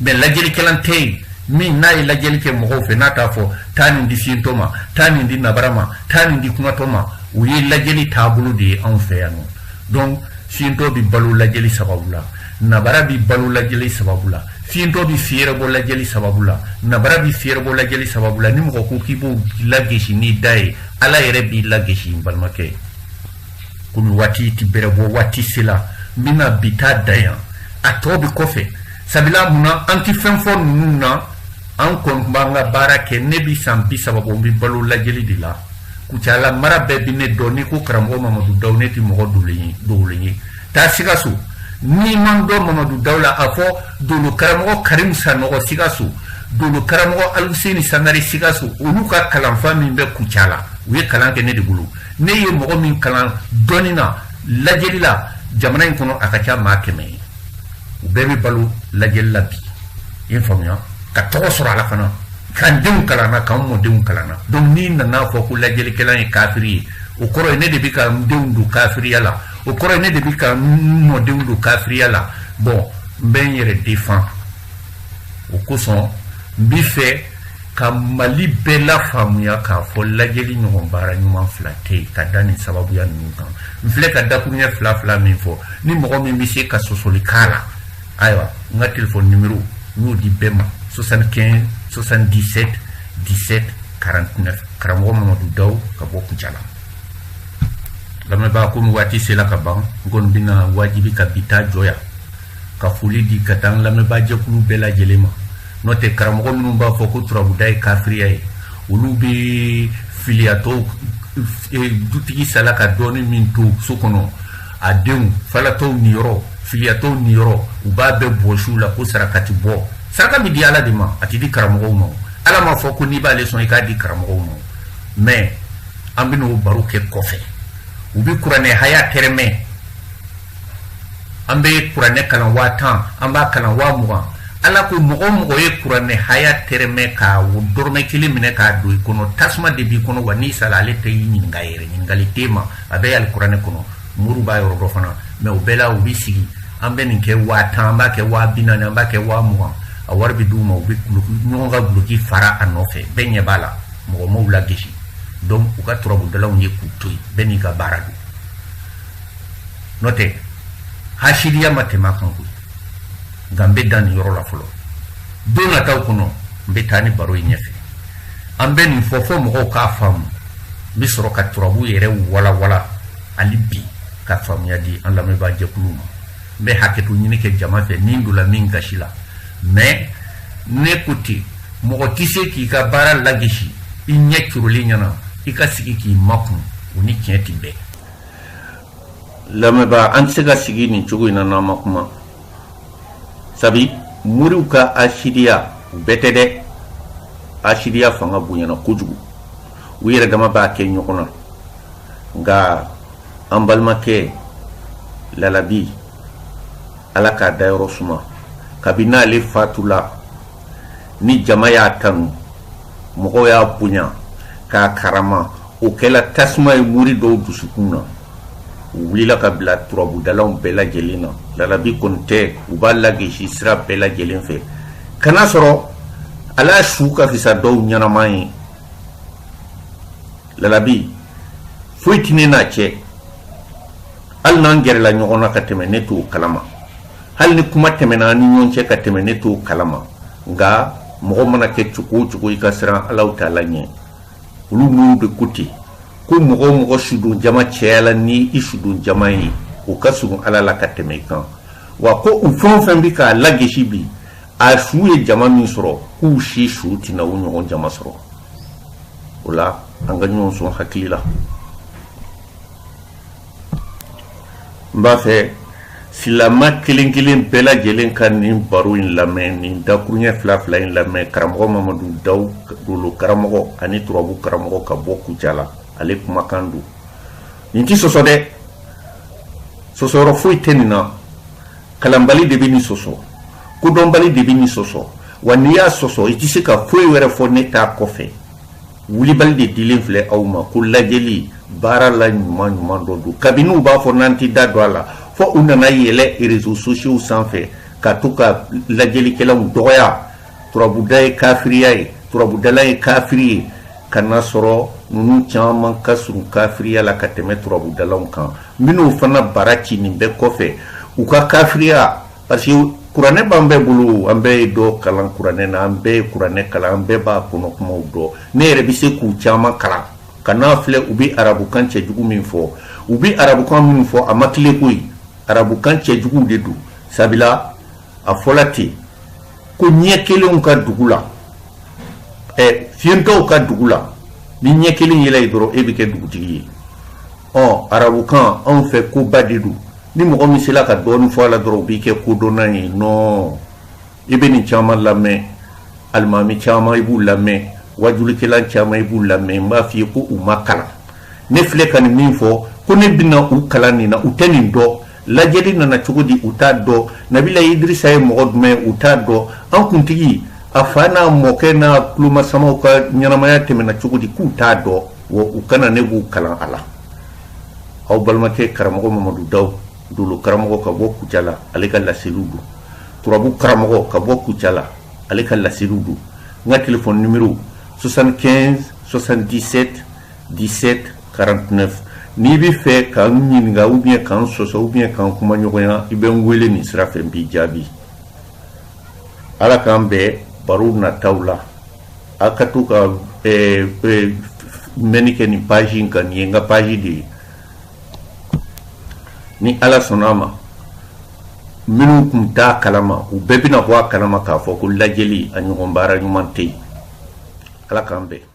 mais lajɛlikɛlan tɛ yen min n'a ye lajɛli kɛ mɔgɔw fɛ n'a t'a fɔ taa nin di fiyentɔ ma taa nin di nabara ma taa nin di kumatɔ ma u ye lajɛli taabolo de ye anw fɛ yan nɔ donc fiyentɔ bi balo lajɛli sababu la nabara bi balo lajɛli sababu la fiyentɔ bi fiyɛrɛ bɔ lajɛli sababu la nabara bi fiyɛrɛ bɔ lajɛli sababu la ni mɔgɔ ko k'i b'o lagesi n'i da ye ala yɛrɛ b'i lagesi n balimakɛ komi waati ti bɛrɛ bɔ waati sela n bɛna bi taa da yan a tɔ bi kɔfɛ sabila munna an ti fɛn fɔ ninnu na an kɔni b'an ka baara kɛ ne bi san 30 bɔ n bi balo lajɛli de la kucala mara bɛɛ bi ne dɔn ni ko karamɔgɔ mamadu daw ne ti mɔgɔ dogolen ye taa sikaso ni man dɔn mamadu daw la a fɔ dolo karamɔgɔ karim sanɔgɔ sikaso dolo karamɔgɔ aluseni sangare sikaso olu ka kalanfa min bɛ kucala u ye kalan kɛ ne de bolo ne ye mɔgɔ min kalan dɔnni na lajɛli la jamana in kɔnɔ a ka ca maa 100 ye u bɛɛ bɛ balo lajɛli la bi i ye faamuya ka tɔgɔ sɔrɔ a la fana k'an denw kalanna k'an mɔdenw kalanna donc n'i nana fɔ ko lajɛlikɛlan ye kafiri ye o kɔrɔ ye ne de bɛ ka n denw don kafiriya la o kɔrɔ ye ne de bɛ ka n mɔdenw don kafiriya la bon n bɛ n yɛrɛ défend o kosɔn n bɛ fɛ ka mali bɛɛ lafaamuya k'a fɔ lajɛli ɲɔgɔn baara ɲuman fila tɛ yen ka da nin sababuya ninnu kan n filɛ ka dakuruɲɛ fila min fɔ ni mɔgɔ min bɛ se ka sɔsɔli k'a la ayiwa n ka téléphone numéro n y'o di bɛɛ ma 75 77 17 49 karamɔgɔ mamadu daw ka bɔ kucala lamɛnbaga komi waati sela ka ban n kɔni bɛna wajibi ka bi taa jɔya ka foli di ka taa n lamɛnbaga jɛkulu bɛɛ lajɛlen ma n'o tɛ karamɔgɔ minnu b'a fɔ ko turabuda ye kafiriya ye olu bɛ filiyatɔw dutigi sala ka dɔɔni min to so kɔnɔ a denw falatɔw niyɔrɔ filiyatɔw niyɔrɔ u b'a bɛɛ bɔsiw la ko sarakati bɔ saraka bi di ala de ma a ti di karamɔgɔw ma ala ma fɔ ko n'i b'ale sɔn i k'a di karamɔgɔw ma mais an bɛ n'o baro kɛ kɔfɛ u bɛ kuranɛ haya tɛrɛmɛ an bɛ kuranɛ kalan 10,000 an b'a kalan 20,000 ala ko mɔgɔ mɔgɔ ye kuranɛ haya tɛrɛmɛ ka dɔrɔmɛ 1 minɛ k'a don i kɔnɔ tasuma de b'i kɔnɔ wa n'i sala ale tɛ i ɲininka yɛrɛ ɲininkali tɛ ma a bɛ yali kuranɛ kɔnɔ muru ba yoro do fana mais o bela o bi sigi ambe ni ke wa tamba ke wa binana ba ke wa mo a warbi duma o bi nyonga buluki fara anofe benye bala mo mo la gishi donc o ka turabu dala on yeku toy beni ka baradu note hashiriya matema kanku gambe dan yoro la folo dona taw kono mbetani baro nyefe ambe ni fofo mo ka fam bisoro ka turabu yere wala alibi ka fam yadi an la me ba je kuluma be haketu nyine ke jama fe nindu la minga shila mais nekuti mo tise ki ka bara lagishi inye kuruli nyana ikasiki ki makum uni kienti be lame ba ansega sigi ni chugu ina na makuma sabi muruka ashiria betede ashiria fanga bunyana kujugu wira dama ba ke nyokona nga ambalma ke lalabi alaka dayro suma kabina le fatula ni jamaya tanu mogo ya bunya ka karama o kela tasma e muri do dusukuna wulila kabla turabu dalon bela jelina lalabi konte uballa geshi sira bela jelen fe kana soro ala shuka fisa do nyana mai lalabi fuitini na che al nangere la nyona kateme netu kalama hal ni kuma temena ni nyonche kateme netu kalama nga mogo mana ke chuku ikasira Allah taala nye ulu mu de kuti ko mogo sudu jama chela ni isudu jama yi o kasu ala la kateme kan wa ko u fon bi ka lage shibi a shuye jama min soro ku shi shuti na wonyo on jama soro wala anga nyon son hakila mbafe silama kilin bela jelen kan ni baro in lamen ni dakunya fla in lamen karamo Mamadou Daw dulu karamo ani turabu karamo ka boku jala ale kuma kandu ninti soso de soso ro foi tenina kalambali de bini soso kudombali de bini soso waniya soso itisi ka foi were fo neta kofe wuli balde dilin fle awma kullajeli bara la nyuma do kabinu ba fo nanti dadwala fo unana yele réseaux sociaux sanfé katuka lajeli kela doya turabuday kafiriya turabudalay kafiri kana soro nunu chama kasun kafiriya la kateme turabudalon kan minu fana baraki ni be kofe uka kafiriya parce que kurane bambe bulu ambe do kalan kurane na ambe kurane kalan ambe ba kuno kuma do ne rebise ku chama kala kana fle ubi arabu kan che jugu min fo ubi arabu kan min fo amakle kuyi arabu kan che jugu de du sabila a folati ko nyekele ka dugula fiento ka dugula ni nyekele yele doro ebike dugutigi arabu kan on fait ko badidu ni mo mi sila ka don fo la doro bi ke ko donay no ibeni chama lame almami chama ibu lame wajuli kelan chama ibu lame ma fi ko umakala ne fle kan min fo ko ne bina u kala ni na uteni do lajeli nana chugudi utado nabila Idrissa e mogodme utado an kuntigi afana moke na pluma sama ka nyanamaya temena chugudi kutado wo ukana nebu kala ala aw balmake karamo Mamadou Daw dulu karamo ka boku jala alika la seludu turabu karamo ka boku jala alika la seludu nga téléphone numéro 75 77 17 49 ni bi fe kan nyinga ou bien kan soso ou bien kan kuma nyogoya ibe ngwele ni sira fe bi jabi ala kan be baru na tawla akatu ka menike ni page kan yenga page di ni ala sonama minu kumta kalama u bebina kwa kalama ka fo ko lajeli anyo mbara nyumante ala kan be